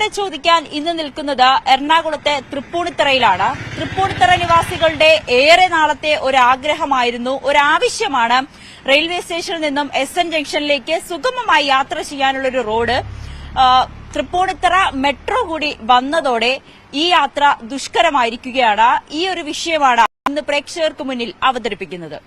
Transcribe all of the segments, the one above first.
നമ്മളിവിടെ ചോദിക്കാൻ ഇന്ന് നിൽക്കുന്നത് എറണാകുളത്തെ തൃപ്പൂണിത്തറയിലാണ്. തൃപ്പൂണിത്തറ നിവാസികളുടെ ഏറെ നാളത്തെ ഒരാഗ്രഹമായിരുന്നു, ഒരാവശ്യമാണ് റെയിൽവേ സ്റ്റേഷനിൽ നിന്നും SN ജംഗ്ഷനിലേക്ക് സുഗമമായി യാത്ര ചെയ്യാനുള്ളൊരു റോഡ്. തൃപ്പൂണിത്തറ മെട്രോ കൂടി വന്നതോടെ ഈ യാത്ര ദുഷ്കരമായിരിക്കുകയാണ്. ഈ ഒരു വിഷയമാണ് ഇന്ന് പ്രേക്ഷകർക്ക് മുന്നിൽ അവതരിപ്പിക്കുന്നത്.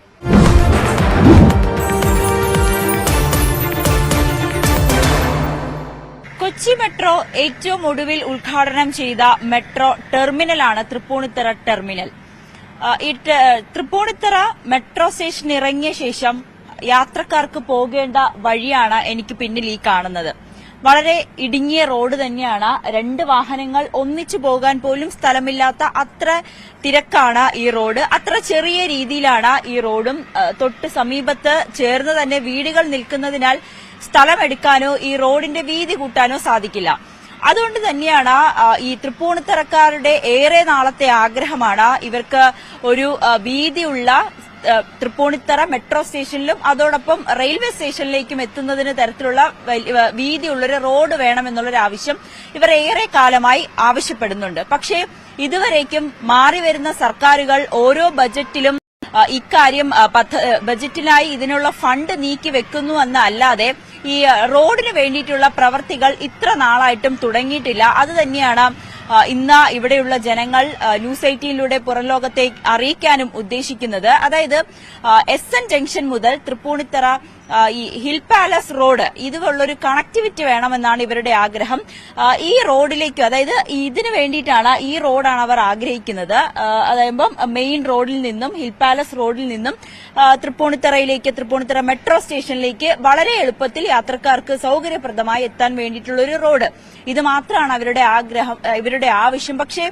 കൊച്ചി മെട്രോ ഏറ്റവും ഒടുവിൽ ഉദ്ഘാടനം ചെയ്ത മെട്രോ ടെർമിനലാണ് Tripunithura terminal. Tripunithura metro station ഇറങ്ങിയ ശേഷം യാത്രക്കാർക്ക് പോകേണ്ട വഴിയാണ് എനിക്ക് പിന്നിൽ ഈ കാണുന്നത്. വളരെ ഇടുങ്ങിയ റോഡ് തന്നെയാണ്. രണ്ട് വാഹനങ്ങൾ ഒന്നിച്ചു പോകാൻ പോലും സ്ഥലമില്ലാത്ത അത്ര തിരക്കാണ് ഈ റോഡ്. അത്ര ചെറിയ രീതിയിലാണ് ഈ റോഡും. തൊട്ട് സമീപത്ത് ചേർന്ന് തന്നെ വീടുകൾ നിൽക്കുന്നതിനാൽ സ്ഥലമെടുക്കാനോ ഈ റോഡിന്റെ വീതി കൂട്ടാനോ സാധിക്കില്ല. അതുകൊണ്ട് തന്നെയാണ് ഈ തൃപ്പൂണിത്തറക്കാരുടെ ഏറെ നാളത്തെ ആഗ്രഹമാണ് ഇവർക്ക് ഒരു വീതിയുള്ള തൃപ്പൂണിത്തറ മെട്രോ സ്റ്റേഷനിലും അതോടൊപ്പം റെയിൽവേ സ്റ്റേഷനിലേക്കും എത്തുന്നതിന് തരത്തിലുള്ള വീതിയുള്ളൊരു റോഡ് വേണമെന്നുള്ളൊരു ആവശ്യം ഇവർ ഏറെ കാലമായി ആവശ്യപ്പെടുന്നുണ്ട്. പക്ഷേ ഇതുവരേക്കും മാറിവരുന്ന സർക്കാരുകൾ ഓരോ ബജറ്റിലും ഇക്കാര്യം ബജറ്റിനായി ഇതിനുള്ള ഫണ്ട് നീക്കി വെക്കുന്നു എന്നല്ലാതെ ഈ റോഡിന് വേണ്ടിയിട്ടുള്ള പ്രവർത്തികൾ ഇത്ര നാളായിട്ടും തുടങ്ങിയിട്ടില്ല. അതുതന്നെയാണ് ഇന്ന് ഇവിടെയുള്ള ജനങ്ങൾ ന്യൂസ് 18 പുറം ലോകത്തെ അറിയിക്കാനും ഉദ്ദേശിക്കുന്നത്. അതായത് SN ജംഗ്ഷൻ മുതൽ തൃപ്പൂണിത്തറ ഈ ഹിൽ പാലസ് റോഡ് ഇതുപോലുള്ളൊരു കണക്ടിവിറ്റി വേണമെന്നാണ് ഇവരുടെ ആഗ്രഹം. ഈ റോഡിലേക്ക്, അതായത് ഇതിനു വേണ്ടിയിട്ടാണ് ഈ റോഡാണ് അവർ ആഗ്രഹിക്കുന്നത്. അതായത് മെയിൻ റോഡിൽ നിന്നും ഹിൽ പാലസ് റോഡിൽ നിന്നും തൃപ്പൂണിത്തറ മെട്രോ സ്റ്റേഷനിലേക്ക് വളരെ എളുപ്പത്തിൽ യാത്രക്കാർക്ക് സൌകര്യപ്രദമായി എത്താൻ വേണ്ടിയിട്ടുള്ള ഒരു റോഡ്. ഇത് മാത്രമാണ് അവരുടെ ആഗ്രഹം, ഇവരുടെ ആവശ്യം. പക്ഷേ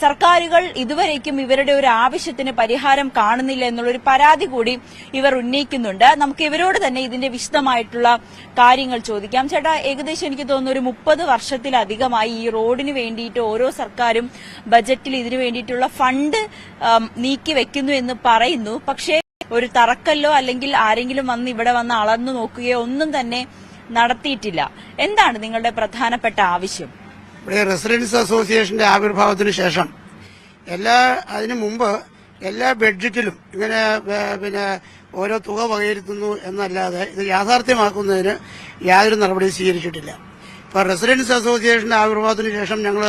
സർക്കാരുകൾ ഇതുവരേക്കും ഇവരുടെ ഒരു ആവശ്യത്തിന് പരിഹാരം കാണുന്നില്ല എന്നുള്ളൊരു പരാതി കൂടി ഇവർ ഉന്നയിക്കുന്നുണ്ട്. നമുക്ക് ഇവരോട് തന്നെ ഇതിന്റെ വിശദമായിട്ടുള്ള കാര്യങ്ങൾ ചോദിക്കാം. ചേട്ടാ, ഏകദേശം എനിക്ക് തോന്നുന്നു ഒരു 30 വർഷത്തിലധികമായി ഈ റോഡിന് വേണ്ടിയിട്ട് ഓരോ സർക്കാരും ബജറ്റിൽ ഇതിനു വേണ്ടിയിട്ടുള്ള ഫണ്ട് നീക്കി വെക്കുന്നു എന്ന് പറയുന്നു. പക്ഷേ ഒരു തറക്കല്ലോ അല്ലെങ്കിൽ ആരെങ്കിലും വന്ന് ഇവിടെ വന്ന് അളന്നു നോക്കുകയോ ഒന്നും തന്നെ നടത്തിയിട്ടില്ല. എന്താണ് നിങ്ങളുടെ പ്രധാനപ്പെട്ട ആവശ്യം? ഇവിടെ റെസിഡൻസ് അസോസിയേഷന്റെ ആവിർഭാവത്തിന് ശേഷം അതിനു മുമ്പ് എല്ലാ ബഡ്ജറ്റിലും ഇങ്ങനെ ഓരോ തുക വകയിരുത്തുന്നു എന്നല്ലാതെ ഇത് യാഥാർത്ഥ്യമാക്കുന്നതിന് യാതൊരു നടപടിയും സ്വീകരിച്ചിട്ടില്ല. ഇപ്പൊ റെസിഡൻസ് അസോസിയേഷന്റെ ആവിർഭാവത്തിന് ശേഷം ഞങ്ങൾ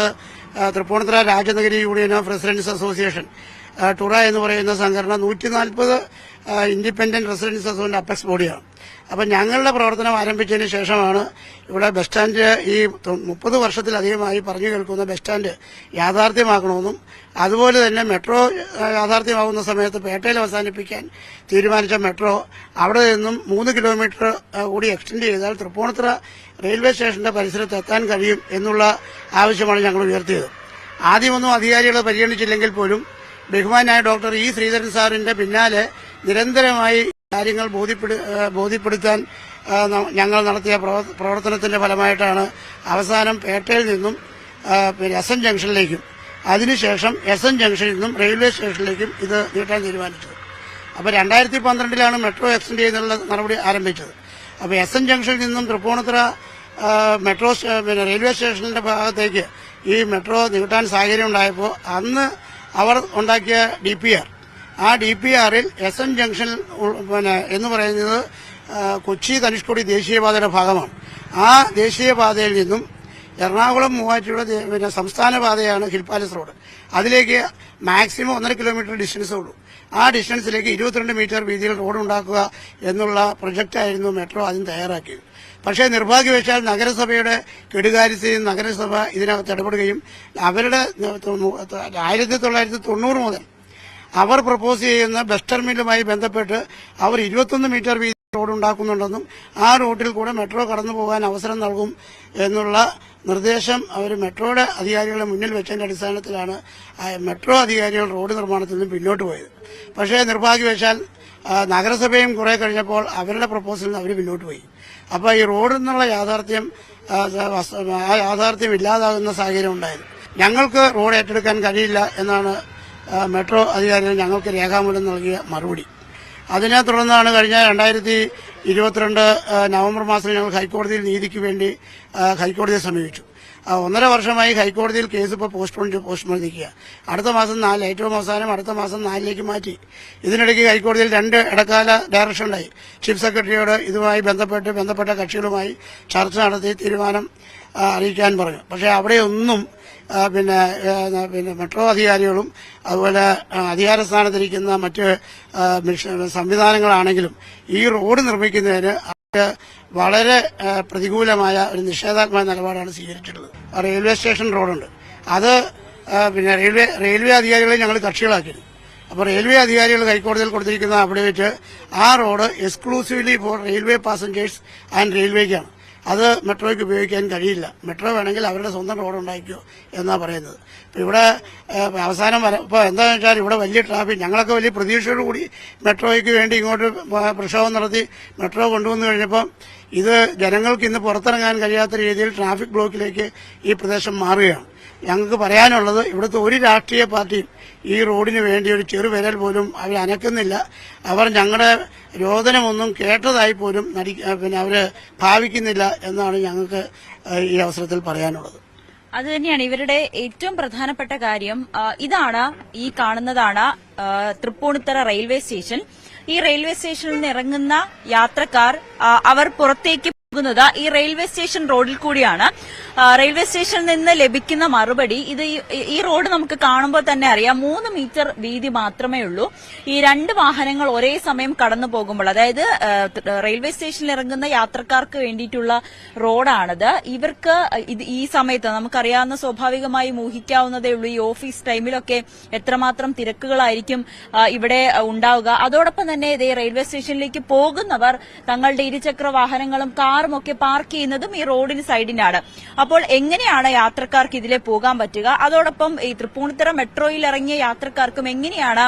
Tripunithura Rajanagari union of residence association ടുറ എന്ന് പറയുന്ന സംഘടന 140 ഇൻഡിപെൻഡന്റ് റെസിഡൻസ് അസോസിയേഷൻ അപ്പെക്സ് ബോഡിയാണ്. അപ്പൊ ഞങ്ങളുടെ പ്രവർത്തനം ആരംഭിച്ചതിന് ശേഷമാണ് ഇവിടെ ബസ് സ്റ്റാൻഡ് ഈ 30 വർഷത്തിലധികമായി പറഞ്ഞു കേൾക്കുന്ന ബസ് സ്റ്റാൻഡ് യാഥാർത്ഥ്യമാക്കണമെന്നും അതുപോലെ തന്നെ മെട്രോ യാഥാർത്ഥ്യമാകുന്ന സമയത്ത് പേട്ടയിൽ അവസാനിപ്പിക്കാൻ തീരുമാനിച്ച മെട്രോ അവിടെ നിന്നും 3 കിലോമീറ്റർ കൂടി എക്സ്റ്റെൻഡ് ചെയ്താൽ തൃപ്പൂണിത്തറ റെയിൽവേ സ്റ്റേഷന്റെ പരിസരത്ത് എത്താൻ കഴിയും എന്നുള്ള ആവശ്യമാണ് ഞങ്ങൾ ഉയർത്തിയത്. ആദ്യമൊന്നും അധികാരികളെ പരിഗണിച്ചില്ലെങ്കിൽ പോലും ബഹുമാനായ ഡോക്ടർ ഇ ശ്രീധരൻ സാറിന്റെ പിന്നാലെ നിരന്തരമായി കാര്യങ്ങൾ ബോധ്യപ്പെടുത്താൻ ഞങ്ങൾ നടത്തിയ പ്രവർത്തനത്തിന്റെ ഫലമായിട്ടാണ് അവസാനം പേട്ടയിൽ നിന്നും SN ജംഗ്ഷനിലേക്കും അതിനുശേഷം SN ജംഗ്ഷനിൽ നിന്നും റെയിൽവേ സ്റ്റേഷനിലേക്കും ഇത് നീട്ടാൻ തീരുമാനിച്ചത്. അപ്പോൾ 2012 മെട്രോ എക്സ്റ്റെൻഡ് ചെയ്യുന്നുള്ള നടപടി ആരംഭിച്ചത്. അപ്പോൾ SN ജംഗ്ഷനിൽ നിന്നും തൃപ്പൂണിത്തറ മെട്രോ റെയിൽവേ സ്റ്റേഷനിന്റെ ഭാഗത്തേക്ക് ഈ മെട്രോ നീട്ടാൻ സാഹചര്യം ഉണ്ടായപ്പോൾ അന്ന് അവർ ഉണ്ടാക്കിയ DPR, ആ DPRൽ SN ജംഗ്ഷൻ എന്ന് പറയുന്നത് കൊച്ചി ധനുഷ്കോടി ദേശീയപാതയുടെ ഭാഗമാണ്. ആ ദേശീയപാതയിൽ നിന്നും എറണാകുളം മൂവാറ്റുപുഴ സംസ്ഥാന പാതയാണ് ഹിൽ പാലസ് റോഡ്. അതിലേക്ക് മാക്സിമം 1.5 കിലോമീറ്റർ ഡിസ്റ്റൻസേ ഉള്ളൂ. ആ ഡിസ്റ്റൻസിലേക്ക് 22 മീറ്റർ വീതിയിൽ റോഡ് ഉണ്ടാക്കുക എന്നുള്ള പ്രൊജക്റ്റായിരുന്നു മെട്രോ ആദ്യം തയ്യാറാക്കിയത്. പക്ഷേ നിർഭാഗ്യവശാൽ നഗരസഭയുടെ കെടുകാര്യസ്ഥയും നഗരസഭ ഇതിനകത്ത് ഇടപെടുകയും അവരുടെ 1990 മുതൽ അവർ പ്രപ്പോസ് ചെയ്യുന്ന ബസ് ടെർമിനലുമായി ബന്ധപ്പെട്ട് അവർ 21 മീറ്റർ വീതി റോഡ് ഉണ്ടാക്കുന്നുണ്ടെന്നും ആ റൂട്ടിൽ കൂടെ മെട്രോ കടന്നു പോകാൻ അവസരം നൽകും എന്നുള്ള നിർദ്ദേശം അവർ മെട്രോയുടെ അധികാരികളുടെ മുന്നിൽ വെച്ചതിന്റെ അടിസ്ഥാനത്തിലാണ് മെട്രോ അധികാരികൾ റോഡ് നിർമ്മാണത്തിൽ നിന്ന് പിന്നോട്ട് പോയത്. പക്ഷേ നിർഭാഗ്യവശാൽ നഗരസഭയും കുറെ കഴിഞ്ഞപ്പോൾ അവരുടെ പ്രപ്പോസലിൽ നിന്ന് അവർ പിന്നോട്ട് പോയി. അപ്പോൾ ഈ റോഡ് എന്നുള്ള യാഥാർത്ഥ്യം ഇല്ലാതാകുന്ന സാഹചര്യം ഉണ്ടായത്. ഞങ്ങൾക്ക് റോഡ് ഏറ്റെടുക്കാൻ കഴിയില്ല എന്നാണ് മെട്രോ അധികാരികൾ ഞങ്ങൾക്ക് രേഖാമൂലം നൽകിയ മറുപടി. അതിനെ തുടർന്നാണ് കഴിഞ്ഞ 2022 നവംബർ മാസത്തിൽ ഞങ്ങൾ ഹൈക്കോടതിയിൽ നീതിക്ക് വേണ്ടി ഹൈക്കോടതിയെ സമീപിച്ചു. 1.5 വർഷമായി ഹൈക്കോടതിയിൽ കേസ് ഇപ്പോൾ പോസ്റ്റ്പോൺ നിൽക്കുക. അടുത്ത മാസം 4, ഏറ്റവും അവസാനം അടുത്ത മാസം 4ലേക്ക് മാറ്റി. ഇതിനിടയ്ക്ക് ഹൈക്കോടതിയിൽ 2 ഇടക്കാല ഡയറക്ഷൻ ഉണ്ടായി. ചീഫ് സെക്രട്ടറിയോട് ഇതുമായി ബന്ധപ്പെട്ട കക്ഷികളുമായി ചർച്ച നടത്തി തീരുമാനം അറിയിക്കാൻ പറഞ്ഞു. പക്ഷേ അവിടെയൊന്നും പിന്നെ മെട്രോ അധികാരികളും അതുപോലെ അധികാര സ്ഥാനത്തിരിക്കുന്ന മറ്റ് സംവിധാനങ്ങളാണെങ്കിലും ഈ റോഡ് നിർമ്മിക്കുന്നതിന് വളരെ പ്രതികൂലമായ ഒരു നിഷേധാത്മക നിലപാടാണ് സ്വീകരിച്ചിട്ടുള്ളത്. റെയിൽവേ സ്റ്റേഷൻ റോഡുണ്ട്, അത് പിന്നെ റെയിൽവേ അധികാരികളെ ഞങ്ങൾ കക്ഷികളാക്കിയിരുന്നു. അപ്പോൾ റെയിൽവേ അധികാരികൾ ഹൈക്കോടതിയിൽ കൊടുത്തിരിക്കുന്ന അവിടെ വെച്ച് ആ road exclusively for railway passengers and റെയിൽവേക്കാണ്. അത് മെട്രോയ്ക്ക് ഉപയോഗിക്കാൻ കഴിയില്ല. മെട്രോ വേണമെങ്കിൽ അവരുടെ സ്വന്തം റോഡ് ഉണ്ടാക്കിയോ എന്നാണ് പറയുന്നത്. ഇപ്പം ഇവിടെ അവസാനം ഇപ്പോൾ എന്താണെന്ന് വെച്ചാൽ ഇവിടെ വലിയ ട്രാഫിക്, ഞങ്ങളൊക്കെ വലിയ പ്രതീക്ഷയോടുകൂടി മെട്രോയ്ക്ക് വേണ്ടി ഇങ്ങോട്ട് പ്രക്ഷോഭം നടത്തി മെട്രോ കൊണ്ടുവന്നു കഴിഞ്ഞപ്പം ഇത് ജനങ്ങൾക്ക് ഇന്ന് പുറത്തിറങ്ങാൻ കഴിയാത്ത രീതിയിൽ ട്രാഫിക് ബ്ലോക്കിലേക്ക് ഈ പ്രദേശം മാറുകയാണ്. ഞങ്ങൾക്ക് പറയാനുള്ളത് ഇവിടുത്തെ ഒരു രാഷ്ട്രീയ പാർട്ടിയും ഈ റോഡിന് വേണ്ടി ഒരു ചെറുവിരൽ പോലും അവർ അനക്കുന്നില്ല. അവർ ഞങ്ങളുടെ രോദനമൊന്നും കേട്ടതായി പോലും അവർ ഭാവിക്കുന്നില്ല എന്നാണ് ഞങ്ങൾക്ക് ഈ അവസരത്തിൽ പറയാനുള്ളത്. അത് തന്നെയാണ് ഇവരുടെ ഏറ്റവും പ്രധാനപ്പെട്ട കാര്യം. ഇതാണ്, ഈ കാണുന്നതാണ് തൃപ്പൂണിത്തറ റെയിൽവേ സ്റ്റേഷൻ. ഈ റെയിൽവേ സ്റ്റേഷനിൽ നിന്ന് ഇറങ്ങുന്ന യാത്രക്കാർ അവർ പുറത്തേക്ക് പോകുന്നത് ഈ റെയിൽവേ സ്റ്റേഷൻ റോഡിൽ കൂടിയാണ്. റെയിൽവേ സ്റ്റേഷനിൽ നിന്ന് ലഭിക്കുന്ന മറുപടി ഇത് ഈ റോഡ് നമുക്ക് കാണുമ്പോൾ തന്നെ അറിയാം 3 മീറ്റർ വീതി മാത്രമേ ഉള്ളൂ. ഈ 2 വാഹനങ്ങൾ ഒരേ സമയം കടന്നു പോകുമ്പോൾ, അതായത് റെയിൽവേ സ്റ്റേഷനിൽ ഇറങ്ങുന്ന യാത്രക്കാർക്ക് വേണ്ടിയിട്ടുള്ള റോഡാണിത്. ഇവർക്ക് ഈ സമയത്ത് നമുക്കറിയാവുന്ന, സ്വാഭാവികമായും ഊഹിക്കാവുന്നതേ ഉള്ളൂ, ഈ ഓഫീസ് ടൈമിലൊക്കെ എത്രമാത്രം തിരക്കുകളായിരിക്കും ഇവിടെ ഉണ്ടാവുക. അതോടൊപ്പം തന്നെ ഇതേ റെയിൽവേ സ്റ്റേഷനിലേക്ക് പോകുന്നവർ തങ്ങളുടെ ഇരുചക്ര വാഹനങ്ങളും കാറും ഒക്കെ പാർക്ക് ചെയ്യുന്നതും ഈ റോഡിന് സൈഡിനാണ്. അപ്പോൾ എങ്ങനെയാണ് യാത്രക്കാർക്ക് ഇതിലെ പോകാൻ പറ്റുക? അതോടൊപ്പം ഈ തൃപ്പൂണിത്തുറ മെട്രോയിൽ ഇറങ്ങിയ യാത്രക്കാർക്കും എങ്ങനെയാണ്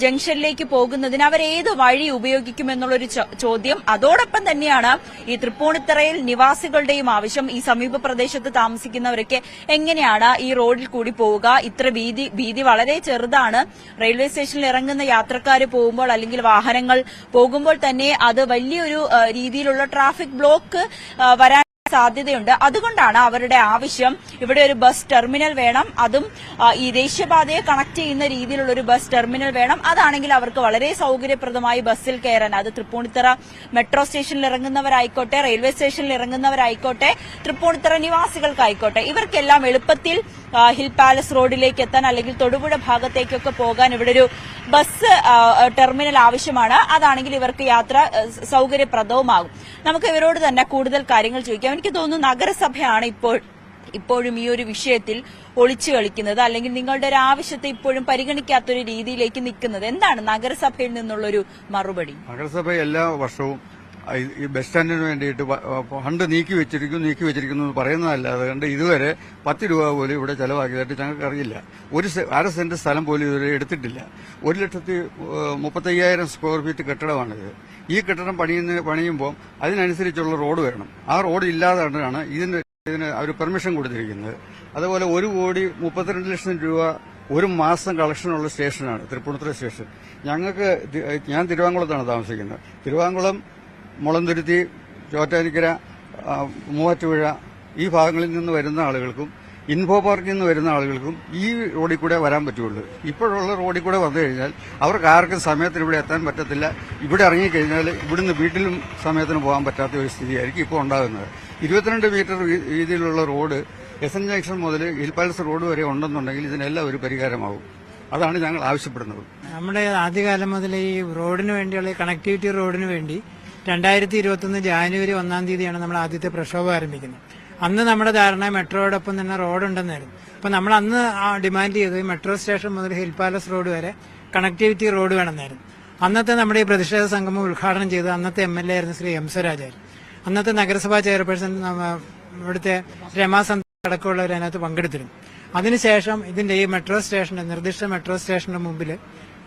ജംഗ്ഷനിലേക്ക് പോകുന്നതിന് അവർ ഏത് വഴി ഉപയോഗിക്കുമെന്നുള്ളൊരു ചോദ്യം. അതോടൊപ്പം തന്നെയാണ് ഈ തൃപ്പൂണിത്തുറയിൽ നിവാസികളുടെയും ആവശ്യം. ഈ സമീപ പ്രദേശത്ത് താമസിക്കുന്നവരൊക്കെ എങ്ങനെയാണ് ഈ റോഡിൽ കൂടി പോവുക? ഇത്ര വീതി വളരെ ചെറുതാണ്. റെയിൽവേ സ്റ്റേഷനിൽ ഇറങ്ങുന്ന യാത്രക്കാർ പോകുമ്പോൾ അല്ലെങ്കിൽ വാഹനങ്ങൾ പോകുമ്പോൾ തന്നെ അത് വലിയൊരു രീതിയിലുള്ള ട്രാഫിക് ബ്ലോക്ക് വരാൻ സാധ്യതയുണ്ട്. അതുകൊണ്ടാണ് അവരുടെ ആവശ്യം ഇവിടെ ഒരു ബസ് ടെർമിനൽ വേണം, അതും ഈ ദേശീയപാതയെ കണക്ട് ചെയ്യുന്ന രീതിയിലുള്ള ഒരു ബസ് ടെർമിനൽ വേണം. അതാണെങ്കിൽ അവർക്ക് വളരെ സൌകര്യപ്രദമായി ബസ്സിൽ കയറാൻ, അത് തൃപ്പൂണിത്തുറ മെട്രോ സ്റ്റേഷനിൽ ഇറങ്ങുന്നവരായിക്കോട്ടെ, റെയിൽവേ സ്റ്റേഷനിൽ ഇറങ്ങുന്നവരായിക്കോട്ടെ, തൃപ്പൂണിത്തുറ നിവാസികൾക്കായിക്കോട്ടെ, ഇവർക്കെല്ലാം എളുപ്പത്തിൽ ഹിൽ പാലസ് റോഡിലേക്ക് എത്താൻ അല്ലെങ്കിൽ തൊടുപുഴ ഭാഗത്തേക്കൊക്കെ പോകാൻ ഇവിടെ ഒരു ബസ് ടെർമിനൽ ആവശ്യമാണ്. അതാണെങ്കിൽ ഇവർക്ക് യാത്ര സൌകര്യപ്രദവുമാകും. നമുക്ക് ഇവരോട് തന്നെ കൂടുതൽ കാര്യങ്ങൾ ചോദിക്കാം. എനിക്ക് തോന്നുന്നു നഗരസഭയാണ് ഇപ്പോഴും ഈ ഒരു വിഷയത്തിൽ ഒളിച്ചു കളിക്കുന്നത്, അല്ലെങ്കിൽ നിങ്ങളുടെ ഒരു ആവശ്യത്തെ ഇപ്പോഴും പരിഗണിക്കാത്തൊരു രീതിയിലേക്ക് നിൽക്കുന്നത്. എന്താണ് നഗരസഭയിൽ നിന്നുള്ളൊരു മറുപടി? നഗരസഭ എല്ലാ വർഷവും ഈ ബസ് സ്റ്റാൻഡിന് വേണ്ടിയിട്ട് ഫണ്ട് നീക്കി വെച്ചിരിക്കുന്നു എന്ന് പറയുന്നതല്ലാതെ കണ്ട് ഇതുവരെ 10 രൂപ പോലും ഇവിടെ ചെലവാക്കിയതായിട്ട് ഞങ്ങൾക്ക് അറിയില്ല. 1 സെന്റ് സ്ഥലം പോലും ഇതുവരെ എടുത്തിട്ടില്ല. 1,35,000 സ്ക്വയർ ഫീറ്റ് കെട്ടിടമാണിത്. ഈ കെട്ടിടം പണിയുമ്പോൾ അതിനനുസരിച്ചുള്ള റോഡ് വേണം. ആ റോഡ് ഇല്ലാതാണ് ഇതിന് അവർ പെർമിഷൻ കൊടുത്തിരിക്കുന്നത്. അതുപോലെ 1,32,00,000 രൂപ ഒരു മാസം കളക്ഷനുള്ള സ്റ്റേഷനാണ് തൃപ്പൂണിത്തുറ സ്റ്റേഷൻ. ഞാൻ തിരുവാങ്കുളത്താണ് താമസിക്കുന്നത്. തിരുവാങ്കുളം, മുളന്തുരുത്തി, ചോറ്റാനിക്കര, മൂവാറ്റുപുഴ ഈ ഭാഗങ്ങളിൽ നിന്ന് വരുന്ന ആളുകൾക്കും ഇൻഫോ പാർക്കിൽ നിന്ന് വരുന്ന ആളുകൾക്കും ഈ റോഡിൽ കൂടെ വരാൻ പറ്റുള്ളൂ. ഇപ്പോഴുള്ള റോഡിൽ കൂടെ വന്നു കഴിഞ്ഞാൽ അവർക്ക് ആർക്കും സമയത്തിന് ഇവിടെ എത്താൻ പറ്റത്തില്ല. ഇവിടെ ഇറങ്ങിക്കഴിഞ്ഞാൽ ഇവിടുന്ന് വീട്ടിലും സമയത്തിന് പോകാൻ പറ്റാത്ത ഒരു സ്ഥിതിയായിരിക്കും ഇപ്പോൾ ഉണ്ടാകുന്നത്. 22 മീറ്റർ വീതിയിലുള്ള റോഡ് എസ്.എൻ. ജംഗ്ഷൻ മുതൽ ഹിൽ പാലസ് റോഡ് വരെ ഉണ്ടെന്നുണ്ടെങ്കിൽ ഇതിനെല്ലാം ഒരു പരിഹാരമാകും. അതാണ് ഞങ്ങൾ ആവശ്യപ്പെടുന്നത്. നമ്മുടെ ആദ്യകാലം മുതൽ ഈ റോഡിന് വേണ്ടിയുള്ള കണക്ടിവിറ്റി റോഡിന് വേണ്ടി 2021 ജാനുവരി 1-ാം തീയതിയാണ് നമ്മൾ ആദ്യത്തെ പ്രക്ഷോഭം ആരംഭിക്കുന്നത്. അന്ന് നമ്മുടെ ധാരണ മെട്രോയോടൊപ്പം തന്നെ റോഡുണ്ടെന്നായിരുന്നു. അപ്പൊ നമ്മൾ അന്ന് ഡിമാൻഡ് ചെയ്തത് മെട്രോ സ്റ്റേഷൻ മുതൽ ഹിൽ പാലസ് റോഡ് വരെ കണക്ടിവിറ്റി റോഡ് വേണമെന്നായിരുന്നു. അന്നത്തെ നമ്മുടെ ഈ പ്രതിഷേധ സംഗമം ഉദ്ഘാടനം ചെയ്ത് അന്നത്തെ MLA ആയിരുന്നു ശ്രീ എം സ്വരാജായിരുന്നു. അന്നത്തെ നഗരസഭാ ചെയർപേഴ്സൺ ഇവിടുത്തെ രമാസന്ത അടക്കമുള്ളവർ അതിനകത്ത് പങ്കെടുത്തിരുന്നു. അതിനുശേഷം ഇതിന്റെ ഈ മെട്രോ സ്റ്റേഷന്റെ നിർദ്ദിഷ്ട മെട്രോ സ്റ്റേഷന്റെ മുമ്പിൽ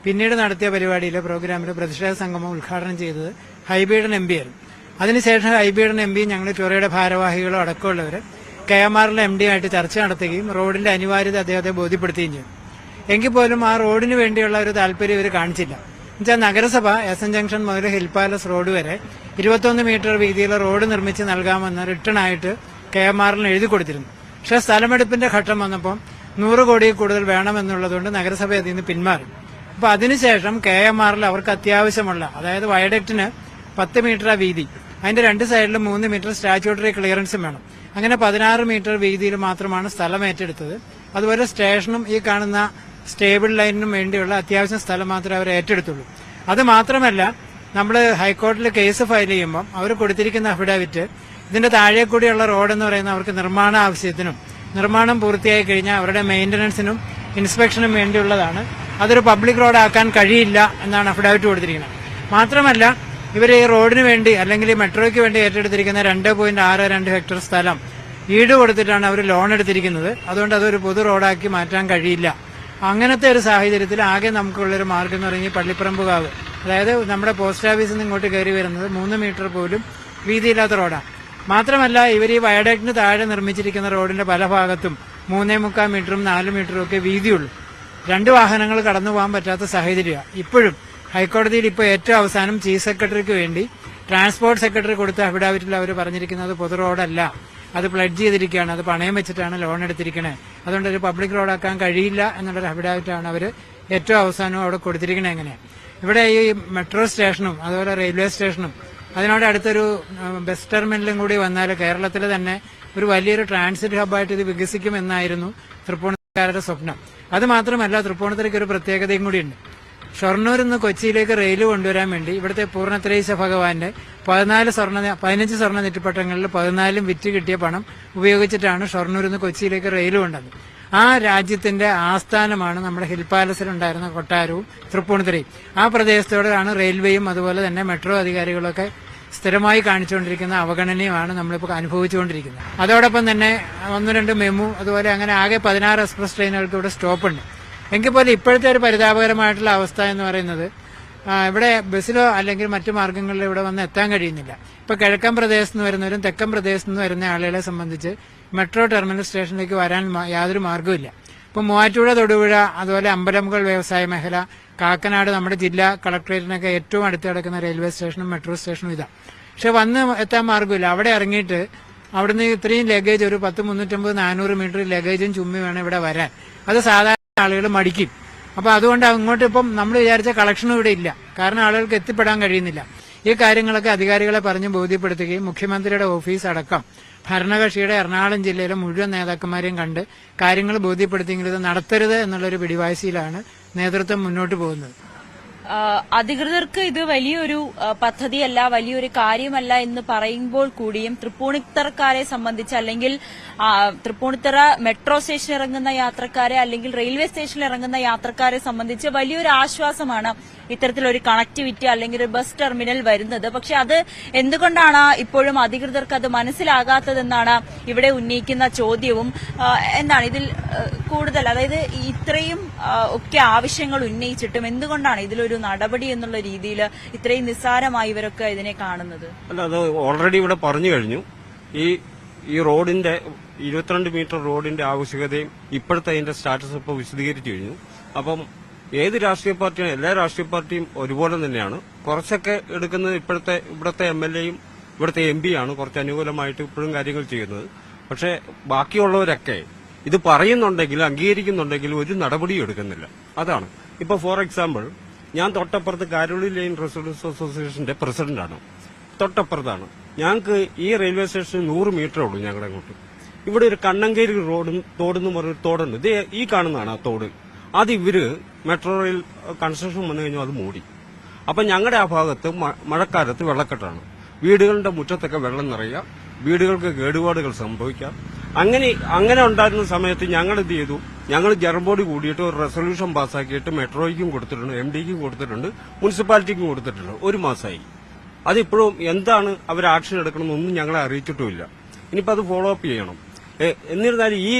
പിന്നീട് നടത്തിയ പരിപാടിയിലെ പ്രോഗ്രാമിൽ പ്രതിഷേധ സംഗമം ഉദ്ഘാടനം ചെയ്തത് ഹൈബീഡൻ MP ആയിരുന്നു. അതിനുശേഷം ഹൈബീഡൻ MP ഞങ്ങൾ ടൊറയുടെ ഭാരവാഹികളോ അടക്കമുള്ളവർ KMRL MD ആയിട്ട് ചർച്ച നടത്തുകയും റോഡിന്റെ അനിവാര്യത അദ്ദേഹത്തെ ബോധ്യപ്പെടുത്തുകയും ചെയ്തു. എങ്കിൽ പോലും ആ റോഡിന് വേണ്ടിയുള്ള ഒരു താല്പര്യം ഇവർ കാണിച്ചില്ല. എന്നുവെച്ചാൽ നഗരസഭ എസ്.എൻ. ജംഗ്ഷൻ മുതൽ ഹിൽ പാലസ് റോഡ് വരെ 21 മീറ്റർ വീതിയിലുള്ള റോഡ് നിർമ്മിച്ച് നൽകാമെന്ന് റിട്ടേൺ ആയിട്ട് KMRL എഴുതി കൊടുത്തിരുന്നു. പക്ഷെ സ്ഥലമെടുപ്പിന്റെ ഘട്ടം വന്നപ്പോൾ 100 കോടിയിൽ കൂടുതൽ വേണമെന്നുള്ളതുകൊണ്ട് നഗരസഭ അതിൽ നിന്ന് പിന്മാറി. അപ്പൊ അതിനുശേഷം KMRൽ അവർക്ക് അത്യാവശ്യമുള്ള, അതായത് വയഡക്റ്റിന് 10 മീറ്റർ വീതി, അതിന്റെ 2 സൈഡിലും 3 മീറ്റർ സ്റ്റാറ്റ്യൂട്ടറി ക്ലിയറൻസും വേണം. അങ്ങനെ 16 മീറ്റർ വീതിയിൽ മാത്രമാണ് സ്ഥലം ഏറ്റെടുത്തത്. അതുപോലെ സ്റ്റേഷനും ഈ കാണുന്ന സ്റ്റേബിൾ ലൈനിനും വേണ്ടിയുള്ള അത്യാവശ്യം സ്ഥലം മാത്രമേ അവർ ഏറ്റെടുത്തുള്ളൂ. അത് മാത്രമല്ല, നമ്മൾ ഹൈക്കോടതിയിൽ കേസ് ഫയൽ ചെയ്യുമ്പോൾ അവർ കൊടുത്തിരിക്കുന്ന അഫിഡാവിറ്റ് ഇതിന്റെ താഴെ കൂടിയുള്ള റോഡ് എന്ന് പറയുന്നത് അവർക്ക് നിർമ്മാണ ആവശ്യത്തിനും നിർമ്മാണം പൂർത്തിയായി കഴിഞ്ഞാൽ അവരുടെ മെയിന്റനൻസിനും ഇൻസ്പെക്ഷനും വേണ്ടിയുള്ളതാണ്. അതൊരു പബ്ലിക് റോഡാക്കാൻ കഴിയില്ല എന്നാണ് അഫിഡാവിറ്റ് കൊടുത്തിരിക്കുന്നത്. മാത്രമല്ല, ഇവർ ഈ റോഡിന് വേണ്ടി അല്ലെങ്കിൽ ഈ മെട്രോയ്ക്ക് വേണ്ടി ഏറ്റെടുത്തിരിക്കുന്ന 2.62 ഹെക്ടർ സ്ഥലം ഈട് കൊടുത്തിട്ടാണ് അവർ ലോൺ എടുത്തിരിക്കുന്നത്. അതുകൊണ്ട് അതൊരു പൊതു റോഡാക്കി മാറ്റാൻ കഴിയില്ല. അങ്ങനത്തെ ഒരു സാഹചര്യത്തിൽ ആകെ നമുക്കുള്ളൊരു മാർഗം എന്ന് പറഞ്ഞാൽ പള്ളിപ്പറമ്പുകാവ്, അതായത് നമ്മുടെ പോസ്റ്റ് ഓഫീസിൽ നിന്ന് ഇങ്ങോട്ട് കയറി വരുന്നത് 3 മീറ്റർ പോലും വീതിയില്ലാത്ത റോഡാണ്. മാത്രമല്ല, ഇവർ ഈ വയഡക്റ്റിന് താഴെ നിർമ്മിച്ചിരിക്കുന്ന റോഡിന്റെ പല ഭാഗത്തും 3.25 മീറ്ററും 4 മീറ്ററും ഒക്കെ വീതിയുള്ളൂ. 2 വാഹനങ്ങൾ കടന്നു പോകാൻ പറ്റാത്ത സാഹചര്യമാണ്. ഇപ്പോഴും ഹൈക്കോടതിയിൽ ഇപ്പോൾ ഏറ്റവും അവസാനം ചീഫ് സെക്രട്ടറിക്ക് വേണ്ടി ട്രാൻസ്പോർട്ട് സെക്രട്ടറി കൊടുത്ത അഫിഡാവിറ്റിൽ അവർ പറഞ്ഞിരിക്കുന്നത് പൊതു റോഡല്ല, അത് പ്ലഡ്ജ് ചെയ്തിരിക്കുകയാണ്, അത് പണയം വെച്ചിട്ടാണ് ലോൺ എടുത്തിരിക്കുന്നത്, അതുകൊണ്ട് ഒരു പബ്ലിക് റോഡാക്കാൻ കഴിയില്ല എന്നുള്ളൊരു അഫിഡാവിറ്റാണ് അവർ ഏറ്റവും അവസാനം അവിടെ കൊടുത്തിരിക്കുന്നത്. എങ്ങനെയാണ് ഇവിടെ ഈ മെട്രോ സ്റ്റേഷനും അതുപോലെ റെയിൽവേ സ്റ്റേഷനും അതിനോട് അടുത്തൊരു ബസ് ടെർമിനലും കൂടി വന്നാൽ കേരളത്തിൽ തന്നെ ഒരു വലിയൊരു ട്രാൻസിറ്റ് ഹബ്ബായിട്ട് ഇത് വികസിക്കുമെന്നായിരുന്നു തൃപ്പൂണിത്തുറക്കാരുടെ സ്വപ്നം. അത് മാത്രമല്ല, തൃപ്പൂണിത്തുറയ്ക്ക് ഒരു പ്രത്യേകതയും കൂടിയുണ്ട്. ഷൊർണൂരിൽ നിന്ന് കൊച്ചിയിലേക്ക് റെയിൽ കൊണ്ടുവരാൻ വേണ്ടി ഇവിടുത്തെ പൂർണ്ണത്രയീശ ഭഗവാന്റെ 15 സ്വർണ്ണ നെറ്റിപ്പട്ടങ്ങളിൽ 14 വിറ്റ് കിട്ടിയ പണം ഉപയോഗിച്ചിട്ടാണ് ഷൊർണൂരിൽ നിന്ന് കൊച്ചിയിലേക്ക് റെയിൽ കൊണ്ടത്. ആ രാജ്യത്തിന്റെ ആസ്ഥാനമാണ് നമ്മുടെ ഹിൽ പാലസിലുണ്ടായിരുന്ന കൊട്ടാരവും തൃപ്പൂണിത്തുറയും. ആ പ്രദേശത്തോടാണ് റെയിൽവേയും അതുപോലെ തന്നെ മെട്രോ അധികാരികളൊക്കെ സ്ഥിരമായി കാണിച്ചുകൊണ്ടിരിക്കുന്ന അവഗണനയുമാണ് നമ്മളിപ്പോൾ അനുഭവിച്ചുകൊണ്ടിരിക്കുന്നത്. അതോടൊപ്പം തന്നെ 1-2 മെമു അതുപോലെ അങ്ങനെ ആകെ 16 എക്സ്പ്രസ് ട്രെയിനുകൾക്ക് ഇവിടെ സ്റ്റോപ്പുണ്ട്. എങ്കിൽ പോലും ഇപ്പോഴത്തെ ഒരു പരിതാപകരമായിട്ടുള്ള അവസ്ഥ എന്ന് പറയുന്നത് ഇവിടെ ബസ്സിലോ അല്ലെങ്കിൽ മറ്റു മാർഗങ്ങളിലോ ഇവിടെ വന്ന് എത്താൻ കഴിയുന്നില്ല. ഇപ്പൊ കിഴക്കൻ പ്രദേശത്ത് നിന്ന് വരുന്നവരും തെക്കൻ പ്രദേശത്ത് നിന്ന് വരുന്ന ആളുകളെ സംബന്ധിച്ച് മെട്രോ ടെർമിനൽ സ്റ്റേഷനിലേക്ക് വരാൻ യാതൊരു മാർഗ്ഗവുമില്ല. ഇപ്പൊ മൂവാറ്റുപുഴ, തൊടുപുഴ, അതുപോലെ അമ്പലമുകൾ വ്യവസായ മേഖല, കാക്കനാട്, നമ്മുടെ ജില്ലാ കളക്ടറേറ്റിനൊക്കെ ഏറ്റവും അടുത്ത് കിടക്കുന്ന റെയിൽവേ സ്റ്റേഷനും മെട്രോ സ്റ്റേഷനും ഇതാ. പക്ഷെ വന്ന് എത്താൻ മാർഗ്ഗമില്ല. അവിടെ ഇറങ്ങിയിട്ട് അവിടുന്ന് ഇത്രയും ലഗേജ്, ഒരു 350-400 മീറ്റർ ലഗേജും ചുമ്മി വേണം ഇവിടെ വരാൻ. അത് സാധാരണ ആളുകൾ മടിക്കും. അപ്പൊ അതുകൊണ്ട് അങ്ങോട്ട് ഇപ്പം നമ്മൾ വിചാരിച്ച കളക്ഷനും ഇവിടെ ഇല്ല. കാരണം ആളുകൾക്ക് എത്തിപ്പെടാൻ കഴിയുന്നില്ല. ഈ കാര്യങ്ങളൊക്കെ അധികാരികളെ പറഞ്ഞ് ബോധ്യപ്പെടുത്തുകയും മുഖ്യമന്ത്രിയുടെ ഓഫീസ് അടക്കം ഭരണകക്ഷിയുടെ എറണാകുളം ജില്ലയിലെ മുഴുവൻ നേതാക്കന്മാരെയും കണ്ട് കാര്യങ്ങൾ ബോധ്യപ്പെടുത്തിയെങ്കിലും ഇത് നടത്തരുത് എന്നുള്ളൊരു പിടിവാശിയിലാണ് നേതൃത്വം മുന്നോട്ട് പോകുന്നത്. അധികൃതർക്ക് ഇത് വലിയൊരു പദ്ധതിയല്ല, വലിയൊരു കാര്യമല്ല എന്ന് പറയുമ്പോൾ കൂടിയും തൃപ്പൂണിത്തറക്കാരെ സംബന്ധിച്ച് അല്ലെങ്കിൽ തൃപ്പൂണിത്തറ മെട്രോ സ്റ്റേഷനിൽ ഇറങ്ങുന്ന യാത്രക്കാരെ അല്ലെങ്കിൽ റെയിൽവേ സ്റ്റേഷനിൽ ഇറങ്ങുന്ന യാത്രക്കാരെ സംബന്ധിച്ച് വലിയൊരു ആശ്വാസമാണ് ഇത്തരത്തിലൊരു കണക്ടിവിറ്റി അല്ലെങ്കിൽ ഒരു ബസ് ടെർമിനൽ വരുന്നത്. പക്ഷെ അത് എന്തുകൊണ്ടാണ് ഇപ്പോഴും അധികൃതർക്ക് അത് മനസ്സിലാകാത്തതെന്നാണ് ഇവിടെ ഉന്നയിക്കുന്ന ചോദ്യവും. എന്താണ് ഇതിൽ കൂടുതൽ, അതായത് ഇത്രയും ഒക്കെ ആവശ്യങ്ങൾ ഉന്നയിച്ചിട്ടും എന്തുകൊണ്ടാണ് ഇതിലൊരു നടപടി എന്നുള്ള രീതിയിൽ ഇത്രയും നിസ്സാരമായി ഇവരൊക്കെ ഇതിനെ കാണുന്നത്? അല്ല, അത് ഓൾറെഡി ഇവിടെ പറഞ്ഞു കഴിഞ്ഞു. ഈ റോഡിന്റെ 22 മീറ്റർ റോഡിന്റെ ആവശ്യകതയും ഇപ്പോഴത്തെ അതിന്റെ സ്റ്റാറ്റസ് ഇപ്പോൾ വിശദീകരിച്ചു കഴിഞ്ഞു. അപ്പം ഏത് രാഷ്ട്രീയ പാർട്ടിയാണ്, എല്ലാ രാഷ്ട്രീയ പാർട്ടിയും ഒരുപോലെ തന്നെയാണ്. കുറച്ചൊക്കെ എടുക്കുന്നത് ഇവിടുത്തെ MLAയും ഇവിടുത്തെ MP ആണ് കുറച്ച് അനുകൂലമായിട്ട് ഇപ്പോഴും കാര്യങ്ങൾ ചെയ്യുന്നത്. പക്ഷെ ബാക്കിയുള്ളവരൊക്കെ ഇത് പറയുന്നുണ്ടെങ്കിൽ അംഗീകരിക്കുന്നുണ്ടെങ്കിൽ ഒരു നടപടിയും എടുക്കുന്നില്ല. അതാണ് ഇപ്പൊ ഫോർ എക്സാമ്പിൾ, ഞാൻ തൊട്ടപ്പുറത്ത് കാരോളി ലൈൻ റെസിഡൻസ് അസോസിയേഷന്റെ പ്രസിഡന്റാണ്. തൊട്ടപ്പുറത്താണ്. ഞങ്ങൾക്ക് ഈ റെയിൽവേ സ്റ്റേഷന് 100 മീറ്ററേ ഉള്ളൂ ഞങ്ങളുടെ അങ്ങോട്ട്. ഇവിടെ ഒരു കണ്ണങ്കേരി തോടെന്ന് പറഞ്ഞൊരു തോടുണ്ട്. ഇത് ഈ കാണുന്നതാണ് ആ തോട്. അത് ഇവര് മെട്രോ റെയിൽ കൺസ്ട്രക്ഷൻ വന്നു കഴിഞ്ഞാൽ അത് മൂടി. അപ്പൊ ഞങ്ങളുടെ ആ ഭാഗത്ത് മഴക്കാലത്ത് വെള്ളക്കെട്ടാണ്. വീടുകളുടെ മുറ്റത്തൊക്കെ വെള്ളം നിറയുക, വീടുകൾക്ക് കേടുപാടുകൾ സംഭവിക്കാം. അങ്ങനെ ഉണ്ടായിരുന്ന സമയത്ത് ഞങ്ങൾ എന്ത് ചെയ്തു, ഞങ്ങൾ ജനറൽ കൂടിയിട്ട് ഒരു റെസൊല്യൂഷൻ പാസ്സാക്കിയിട്ട് മെട്രോയ്ക്കും കൊടുത്തിട്ടുണ്ട്, MDക്കും കൊടുത്തിട്ടുണ്ട്, മുനിസിപ്പാലിറ്റിക്കും കൊടുത്തിട്ടുണ്ട്. 1 മാസമായി. അതിപ്പോഴും എന്താണ് അവർ ആക്ഷൻ എടുക്കണമെന്നൊന്നും ഞങ്ങളെ അറിയിച്ചിട്ടുമില്ല. ഇനിയിപ്പോൾ അത് ഫോളോ അപ്പ് ചെയ്യണം. എന്നിരുന്നാലും ഈ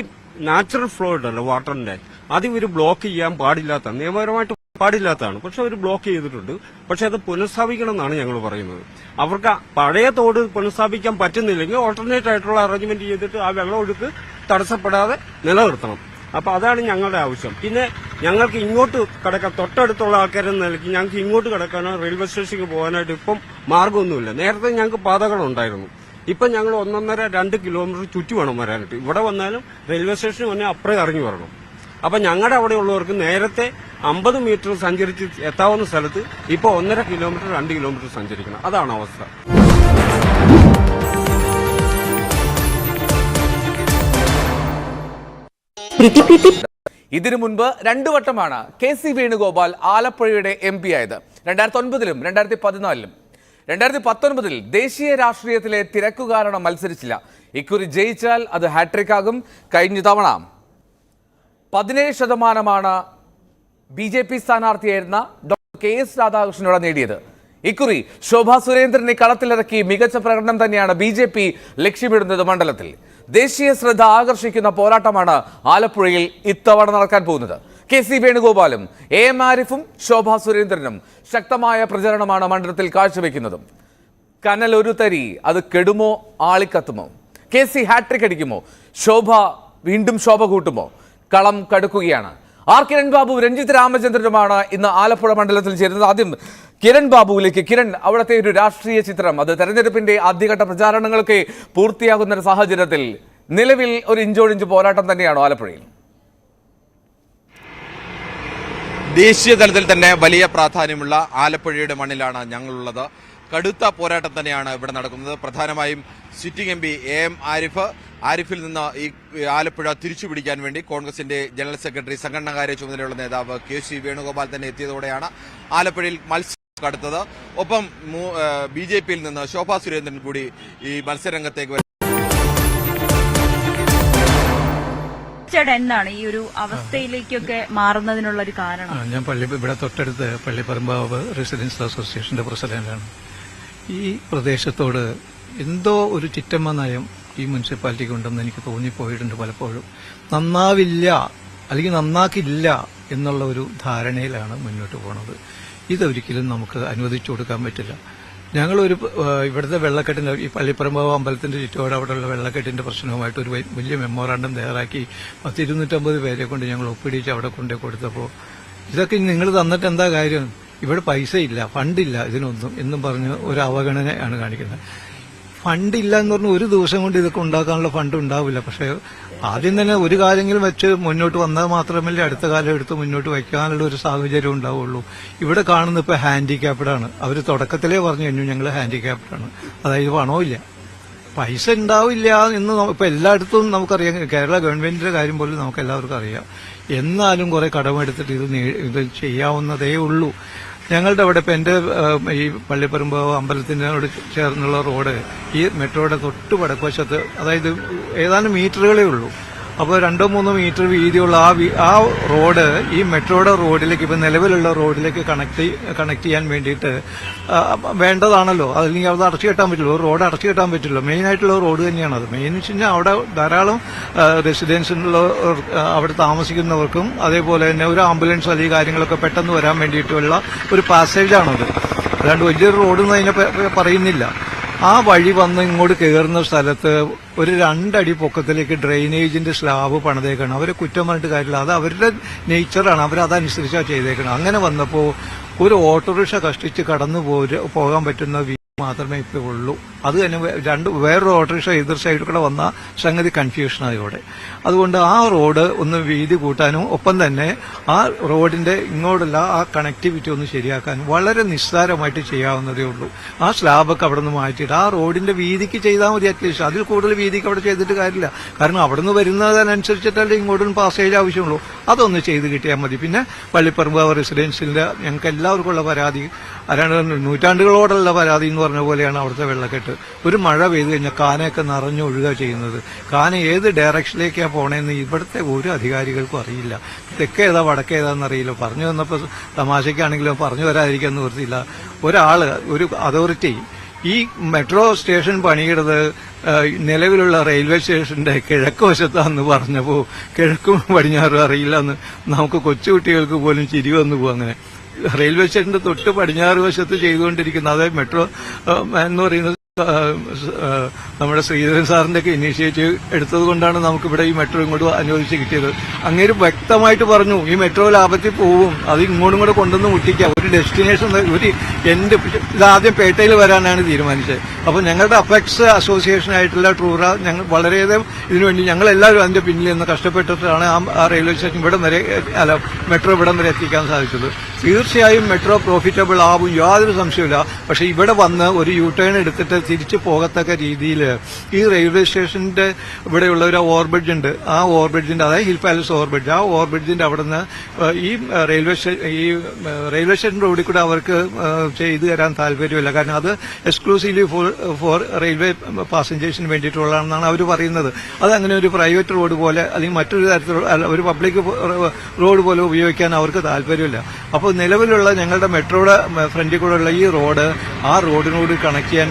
നാച്ചുറൽ ഫ്ലോ ഉണ്ടല്ലോ വാട്ടറിന്റെ, അത് ഇവർ ബ്ലോക്ക് ചെയ്യാൻ പാടില്ലാത്തതാണ്, നിയമപരമായിട്ട് പാടില്ലാത്തതാണ്. പക്ഷെ അവർ ബ്ലോക്ക് ചെയ്തിട്ടുണ്ട്. പക്ഷെ അത് പുനഃസ്ഥാപിക്കണം എന്നാണ് ഞങ്ങൾ പറയുന്നത്. അവർക്ക് പഴയ തോട് പുനഃസ്ഥാപിക്കാൻ പറ്റുന്നില്ലെങ്കിൽ ഓൾട്ടർനേറ്റ് ആയിട്ടുള്ള അറേഞ്ച്മെന്റ് ചെയ്തിട്ട് ആ വെള്ളം ഒഴുക്ക് തടസ്സപ്പെടാതെ നിലനിർത്തണം. അപ്പൊ അതാണ് ഞങ്ങളുടെ ആവശ്യം. പിന്നെ ഞങ്ങൾക്ക് ഇങ്ങോട്ട് കടക്കാൻ, തൊട്ടടുത്തുള്ള ആൾക്കാരെന്ന നിലയ്ക്ക് ഞങ്ങൾക്ക് ഇങ്ങോട്ട് കടക്കാനോ റെയിൽവേ സ്റ്റേഷനിലേക്ക് പോകാനായിട്ട് ഇപ്പം മാർഗമൊന്നുമില്ല. നേരത്തെ ഞങ്ങൾക്ക് പാതകളുണ്ടായിരുന്നു. ഇപ്പൊ ഞങ്ങൾ 1.5-2 കിലോമീറ്റർ ചുറ്റി വേണം വരാനായിട്ട്. ഇവിടെ വന്നാലും റെയിൽവേ സ്റ്റേഷന് മുന്നേ അപ്പുറം ഇറങ്ങി വരണം. അപ്പൊ ഞങ്ങളുടെ അവിടെയുള്ളവർക്ക് നേരത്തെ 50 മീറ്റർ സഞ്ചരിച്ച് എത്താവുന്ന സ്ഥലത്ത് ഇപ്പൊ 1.5 കിലോമീറ്റർ 2 കിലോമീറ്റർ സഞ്ചരിക്കണം. അതാണ് അവസ്ഥ. ഇതിനു മുൻപ് 2 വട്ടമാണ് KC വേണുഗോപാൽ ആലപ്പുഴയുടെ MP ആയത്. 2009-ലും 2014-ലും. 2019-ൽ ദേശീയ രാഷ്ട്രീയത്തിലെ തിരക്കു കാരണം മത്സരിച്ചില്ല. ഇക്കുറി ജയിച്ചാൽ അത് ഹാട്രിക് ആകും. കഴിഞ്ഞ തവണ 17% BJP സ്ഥാനാർത്ഥിയായിരുന്ന ഡോക്ടർ KS രാധാകൃഷ്ണനോട് നേടിയത്. ഇക്കുറി ശോഭാ സുരേന്ദ്രനെ കളത്തിലിറക്കി മികച്ച പ്രകടനം തന്നെയാണ് BJP ലക്ഷ്യമിടുന്നത്. മണ്ഡലത്തിൽ ദേശീയ ശ്രദ്ധ ആകർഷിക്കുന്ന പോരാട്ടമാണ് ആലപ്പുഴയിൽ ഇത്തവണ നടക്കാൻ പോകുന്നത്. KC വേണുഗോപാലും AM ആരിഫും ശോഭാ സുരേന്ദ്രനും ശക്തമായ പ്രചരണമാണ് മണ്ഡലത്തിൽ കാഴ്ചവെക്കുന്നത്. കനൽ ഒരു തരി, അത് കെടുമോ ആളിക്കത്തുമോ? KC hat trick അടിക്കുമോ? ശോഭ വീണ്ടും ശോഭ കൂട്ടുമോ? കളം കടുക്കുകയാണ്. കിരൺ ബാബു, രഞ്ജിത്ത് രാമചന്ദ്രനുമാണ് ഇന്ന് ആലപ്പുഴ മണ്ഡലത്തിൽ ചേരുന്നത്. ആദ്യം കിരൺ ബാബുവിലേക്ക്. കിരൺ, അവിടുത്തെ ഒരു രാഷ്ട്രീയ ചിത്രം, അത് തെരഞ്ഞെടുപ്പിന്റെ ആദ്യഘട്ട പ്രചാരണങ്ങളൊക്കെ പൂർത്തിയാകുന്ന ഒരു സാഹചര്യത്തിൽ നിലവിൽ ഒരു ഇഞ്ചോടിഞ്ച് പോരാട്ടം തന്നെയാണോ ആലപ്പുഴയിൽ? ദേശീയ തലത്തിൽ തന്നെ വലിയ പ്രാധാന്യമുള്ള ആലപ്പുഴയുടെ മണ്ണിലാണ് ഞങ്ങളുള്ളത്. കടുത്ത പോരാട്ടം തന്നെയാണ് ഇവിടെ നടക്കുന്നത്. പ്രധാനമായും സിറ്റിംഗ് MP AM ആരിഫിൽ നിന്ന് ഈ ആലപ്പുഴ തിരിച്ചുപിടിക്കാൻ വേണ്ടി കോൺഗ്രസിന്റെ ജനറൽ സെക്രട്ടറി, സംഘടനാകാര്യ ചുമതലയുള്ള നേതാവ് KC വേണുഗോപാൽ തന്നെ എത്തിയതോടെയാണ് ആലപ്പുഴയിൽ മത്സരം കടുത്തത്. ഒപ്പം BJPയിൽ നിന്ന് ശോഭാ സുരേന്ദ്രൻ കൂടി ഈ മത്സരരംഗത്തേക്ക് എന്താണ് ഈ ഒരു അവസ്ഥയിലേക്കൊക്കെ മാറുന്നതിനുള്ള ഒരു കാരണം? ഞാൻ ഇവിടെ തൊട്ടടുത്ത് പള്ളിപ്പറമ്പാവ് റെസിഡൻസ് അസോസിയേഷന്റെ പ്രസിഡന്റാണ്. ഈ പ്രദേശത്തോട് എന്തോ ഒരു ചിറ്റമ്മ നയം ഈ മുനിസിപ്പാലിറ്റിക്ക് ഉണ്ടെന്ന് എനിക്ക് തോന്നിപ്പോയിട്ടുണ്ട് പലപ്പോഴും. നന്നാവില്ല അല്ലെങ്കിൽ നന്നാക്കില്ല എന്നുള്ള ഒരു ധാരണയിലാണ് മുന്നോട്ട് പോകുന്നത്. ഇതൊരിക്കലും നമുക്ക് അനുവദിച്ചു കൊടുക്കാൻ പറ്റില്ല. ഞങ്ങളൊരു ഇവിടുത്തെ വെള്ളക്കെട്ടിന്റെ, ഈ പള്ളിപ്പറമ്പാവ് അമ്പലത്തിന്റെ ചുറ്റോടെ അവിടെയുള്ള വെള്ളക്കെട്ടിന്റെ പ്രശ്നവുമായിട്ട് ഒരു വലിയ മെമ്മോറാണ്ടം തയ്യാറാക്കി 250 പേരെ കൊണ്ട് ഞങ്ങൾ ഒപ്പിടിച്ച് അവിടെ കൊണ്ടു കൊടുത്തപ്പോൾ, ഇതൊക്കെ നിങ്ങൾ തന്നിട്ട് എന്താ കാര്യം, ഇവിടെ പൈസ ഇല്ല, ഫണ്ടില്ല ഇതിനൊന്നും എന്നും പറഞ്ഞ് ഒരു അവഗണനയാണ് കാണിക്കുന്നത്. ഫണ്ടില്ല എന്ന് പറഞ്ഞാൽ ഒരു ദിവസം കൊണ്ട് ഇതൊക്കെ ഉണ്ടാക്കാനുള്ള ഫണ്ട് ഉണ്ടാവില്ല. പക്ഷേ ആദ്യം തന്നെ ഒരു കാര്യങ്ങളും വെച്ച് മുന്നോട്ട് വന്നാൽ മാത്രമല്ലേ അടുത്ത കാലം എടുത്ത് മുന്നോട്ട് വയ്ക്കാനുള്ള ഒരു സാഹചര്യം ഉണ്ടാവുള്ളൂ. ഇവിടെ കാണുന്ന ഇപ്പോൾ ഹാൻഡിക്യാപ്ഡാണ്. അവർ തുടക്കത്തിലേ പറഞ്ഞു കഴിഞ്ഞു ഞങ്ങൾ ഹാൻഡിക്യാപ്ഡാണ്, അതായത് പണമില്ല, പൈസ ഉണ്ടാവില്ല എന്ന് ഇപ്പൊ എല്ലായിടത്തും നമുക്കറിയാം. കേരള ഗവൺമെന്റിന്റെ കാര്യം പോലും നമുക്ക് എല്ലാവർക്കും അറിയാം. എന്നാലും കുറെ കടമെടുത്തിട്ട് ഇത് ചെയ്യാവുന്നതേ ഉള്ളൂ. ഞങ്ങളുടെ അവിടെ ഇപ്പം എൻ്റെ ഈ പള്ളിപ്പറമ്പ് അമ്പലത്തിനോട് ചേർന്നുള്ള റോഡ് ഈ മെട്രോയുടെ തൊട്ട് വടക്കുവശത്ത്, അതായത് ഏതാനും മീറ്ററുകളേ ഉള്ളൂ. അപ്പോൾ 2-3 മീറ്റർ വീതിയുള്ള ആ റോഡ് ഈ മെട്രോയുടെ റോഡിലേക്ക്, ഇപ്പം നിലവിലുള്ള റോഡിലേക്ക് കണക്ട് ചെയ്യാൻ വേണ്ടിയിട്ട് വേണ്ടതാണല്ലോ. അല്ലെങ്കിൽ അത് അടച്ചു കെട്ടാൻ പറ്റില്ല, റോഡ് അടച്ചു കെട്ടാൻ പറ്റില്ല. മെയിനായിട്ടുള്ള റോഡ് തന്നെയാണ് അത്. മെയിൻ വെച്ച് കഴിഞ്ഞാൽ അവിടെ ധാരാളം റെസിഡൻസിനുള്ള അവിടെ താമസിക്കുന്നവർക്കും അതേപോലെ തന്നെ ഒരു ആംബുലൻസ് അല്ലെങ്കിൽ കാര്യങ്ങളൊക്കെ പെട്ടെന്ന് വരാൻ വേണ്ടിയിട്ടുള്ള ഒരു പാസേജാണത്. അല്ലാണ്ട് വലിയൊരു റോഡൊന്നും അതിനെ പറയുന്നില്ല. ആ വഴി വന്ന് ഇങ്ങോട്ട് കയറുന്ന സ്ഥലത്ത് ഒരു 2 അടി പൊക്കത്തിലേക്ക് ഡ്രെയിനേജിന്റെ സ്ലാബ് പണിതേക്കണം. അവരെ കുറ്റം പറഞ്ഞിട്ട് കാര്യമില്ല, അത് അവരുടെ നേച്ചറാണ്, അവരതനുസരിച്ചാണ് ചെയ്തേക്കണം. അങ്ങനെ വന്നപ്പോൾ ഒരു ഓട്ടോറിക്ഷ കഷ്ടിച്ച് കടന്നു പോകാൻ പറ്റുന്ന മാത്രമേ ഇപ്പോൾ ഉള്ളൂ. അത് തന്നെ വേറൊരു ഓട്ടോറിക്ഷ എതിർ സൈഡിൽ കൂടെ വന്ന സംഗതി കൺഫ്യൂഷനായി ഇവിടെ. അതുകൊണ്ട് ആ റോഡ് ഒന്ന് വീതി കൂട്ടാനും ഒപ്പം തന്നെ ആ റോഡിന്റെ ഇങ്ങോട്ടുള്ള ആ കണക്ടിവിറ്റി ഒന്ന് ശരിയാക്കാനും വളരെ നിസ്സാരമായിട്ട് ചെയ്യാവുന്നതേ ഉള്ളൂ. ആ സ്ലാബൊക്കെ അവിടെ നിന്ന് മാറ്റിയിട്ട് ആ റോഡിന്റെ വീതിക്ക് ചെയ്താൽ മതി. അറ്റ്ലീസ്റ്റ് അതിൽ കൂടുതൽ വീതിക്ക് അവിടെ ചെയ്തിട്ട് കാര്യമില്ല. കാരണം അവിടെ നിന്ന് വരുന്നതിനനുസരിച്ചിട്ടല്ലേ ഇങ്ങോട്ടും പാസേജ് ആവശ്യമുള്ളൂ. അതൊന്ന് ചെയ്ത് കിട്ടിയാൽ മതി. പിന്നെ പള്ളിപ്പറമ്പ് റെസിഡൻസിന്റെ ഞങ്ങൾക്ക് എല്ലാവർക്കും ഉള്ള പരാതി, നൂറ്റാണ്ടുകളോടുള്ള പരാതി എന്ന് പറഞ്ഞ പോലെയാണ് അവിടുത്തെ വെള്ളക്കെട്ട്. ഒരു മഴ പെയ്തു കഴിഞ്ഞാൽ കാനയൊക്കെ നിറഞ്ഞൊഴുക ചെയ്യുന്നത്. കാന ഏത് ഡയറക്ഷനിലേക്കാണ് പോണേന്ന് ഇവിടുത്തെ ഒരു അധികാരികൾക്കും അറിയില്ല. തെക്കേതാ വടക്കേതാന്നറിയില്ല. പറഞ്ഞു വന്നപ്പോൾ തമാശയ്ക്കാണെങ്കിലും പറഞ്ഞു വരാതിരിക്കാൻ നിവൃത്തിയില്ല. ഒരു അതോറിറ്റി ഈ മെട്രോ സ്റ്റേഷൻ പണിയിടത് നിലവിലുള്ള റെയിൽവേ സ്റ്റേഷന്റെ കിഴക്ക് വശത്താന്ന് പറഞ്ഞപ്പോൾ കിഴക്കും പടിഞ്ഞാറും അറിയില്ല എന്ന് നമുക്ക് കൊച്ചുകുട്ടികൾക്ക് പോലും ചിരി വന്നു പോകും. അങ്ങനെ റെയിൽവേ സ്റ്റേഷന്റെ തൊട്ട് പടിഞ്ഞാറ് വശത്ത് ചെയ്തുകൊണ്ടിരിക്കുന്ന, അതായത് മെട്രോ എന്ന് പറയുന്നത് നമ്മുടെ ശ്രീധരൻ സാറിന്റെ ഒക്കെ ഇനീഷ്യേറ്റീവ് എടുത്തത് കൊണ്ടാണ് നമുക്കിവിടെ ഈ മെട്രോ ഇങ്ങോട്ട് അനുവദിച്ച് കിട്ടിയത്. അങ്ങേര് വ്യക്തമായിട്ട് പറഞ്ഞു ഈ മെട്രോ ലാഭത്തിൽ പോവും, അത് ഇങ്ങോട്ടും കൂടെ കൊണ്ടുവന്ന് മുട്ടിക്കാം. ഒരു ഡെസ്റ്റിനേഷൻ ഒരു ഇതാദ്യം പേട്ടയിൽ വരാനാണ് തീരുമാനിച്ചത്. അപ്പോൾ ഞങ്ങളുടെ അപെക്സ് അസോസിയേഷൻ ആയിട്ടുള്ള ട്രൂറ ഞങ്ങൾ വളരെയധികം ഇതിനുവേണ്ടി ഞങ്ങളെല്ലാവരും അതിന്റെ പിന്നിൽ നിന്ന് കഷ്ടപ്പെട്ടിട്ടാണ് ആ റെയിൽവേ സ്റ്റേഷൻ ഇവിടം വരെ മെട്രോ ഇവിടം വരെ എത്തിക്കാൻ സാധിച്ചത്. തീർച്ചയായും മെട്രോ പ്രോഫിറ്റബിൾ ആവും, യാതൊരു സംശയമില്ല. പക്ഷെ ഇവിടെ വന്ന് ഒരു യു ടേൺ എടുത്തിട്ട് തിരിച്ചു പോകത്തക്ക രീതിയിൽ ഈ റെയിൽവേ സ്റ്റേഷന്റെ ഇവിടെയുള്ള ഒരു ഓവർബ്രിഡ്ജ് ഉണ്ട്. ആ ഓവർബ്രിഡ്ജിന്റെ, അതായത് ഹിൽ പാലസ് ഓവർബ്രിഡ്ജ്, ആ ഓവർബ്രിഡ്ജിന്റെ അവിടെ നിന്ന് ഈ റെയിൽവേ സ്റ്റേഷൻ റോഡിൽ കൂടെ അവർക്ക് ചെയ്തു തരാൻ താല്പര്യമില്ല. കാരണം അത് എക്സ്ക്ലൂസീവ്ലി ഫോർ റെയിൽവേ പാസഞ്ചേഴ്സിന് വേണ്ടിയിട്ടുള്ളതാണെന്നാണ് അവർ പറയുന്നത്. അതങ്ങനെ ഒരു പ്രൈവറ്റ് റോഡ് പോലെ അല്ലെങ്കിൽ മറ്റൊരു തരത്തിലുള്ള ഒരു പബ്ലിക് റോഡ് പോലെ ഉപയോഗിക്കാൻ അവർക്ക് താല്പര്യമില്ല. അപ്പോൾ നിലവിലുള്ള ഞങ്ങളുടെ മെട്രോയുടെ ഫ്രണ്ടിൽ കൂടെയുള്ള ഈ റോഡ് ആ റോഡിനോട് കണക്ട് ചെയ്യാൻ